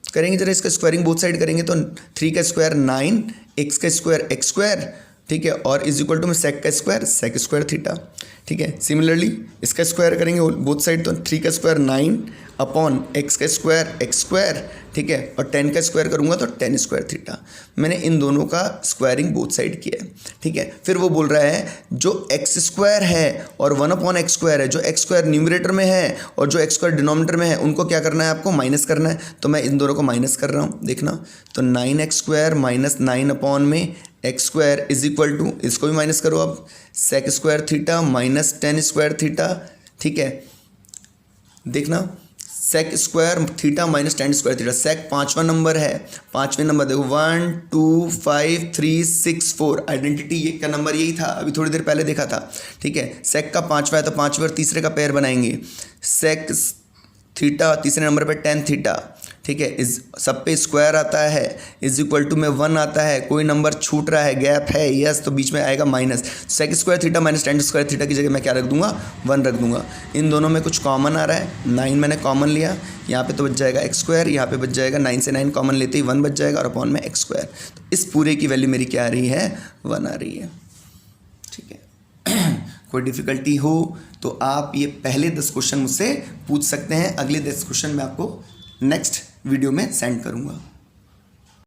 करेंगे। जरा इसका स्क्वायरिंग बोथ साइड करेंगे तो 3 का स्क्वायर 9, x का स्क्वायर x², ठीक है, और इज इक्वल टू में sec का स्क्वायर sec² थीटा, ठीक है। सिमिलरली इसका स्क्वायर करेंगे बोथ साइड तो 3 का स्क्वायर 9 अपॉन x का स्क्वायर x², ठीक है, और 10 का स्क्वायर करूँगा तो 10² थीटा। मैंने इन दोनों का स्क्वायरिंग बोथ साइड किया है, ठीक है। फिर वो बोल रहा है जो x² है और 1/x² है, जो x² न्यूमरेटर में है और जो x² डिनोमिनेटर में है, उनको क्या करना है, आपको माइनस करना है। तो मैं इन दोनों को माइनस कर रहा हूँ, देखना, तो 9x² माइनस 9 अपॉन में x² इज इक्वल टू, इसको भी माइनस करो अब, sec² थीटा माइनस 10² थीटा, ठीक है। देखना sec² theta minus 10² theta, sec 5वां नंबर है, 5वें नंबर देखो 1 2 5 3 6 4, आइडेंटिटी ये का नंबर यही था, अभी थोड़ी देर पहले देखा था, ठीक है। sec का 5वां है तो 5वें और तीसरे का पेयर बनाएंगे, sec थीटा तीसरे नंबर पे 10 थीटा, ठीक है, इस सब पे स्क्वायर आता है, इज इक्वल टू में 1 आता है, कोई नंबर छूट रहा है, गैप है, यस, तो बीच में आएगा minus, sec² theta minus 10² theta की जगह मैं क्या रख दूंगा, 1 रख दूंगा। इन दोनों में कुछ कॉमन आ रहा है, 9 मैंने कॉमन लिया, यहाँ पे तो बच जाएगा x², यहाँ पे बच जाएगा 9 से 9 कॉमन लेते ही 1 बच जाएगा, और अपॉन में x²। तो इस पूरे की वैल्यू मेरी क्या आ रही है, 1 आ रही है, ठीक है। कोई डिफ़िकल्टी हो तो आप ये पहले 10 क्वेश्चन मुझसे पूछ सकते हैं, अगले 10 क्वेश्चन मैं आपको नेक्स्ट वीडियो में सेंड करूँगा।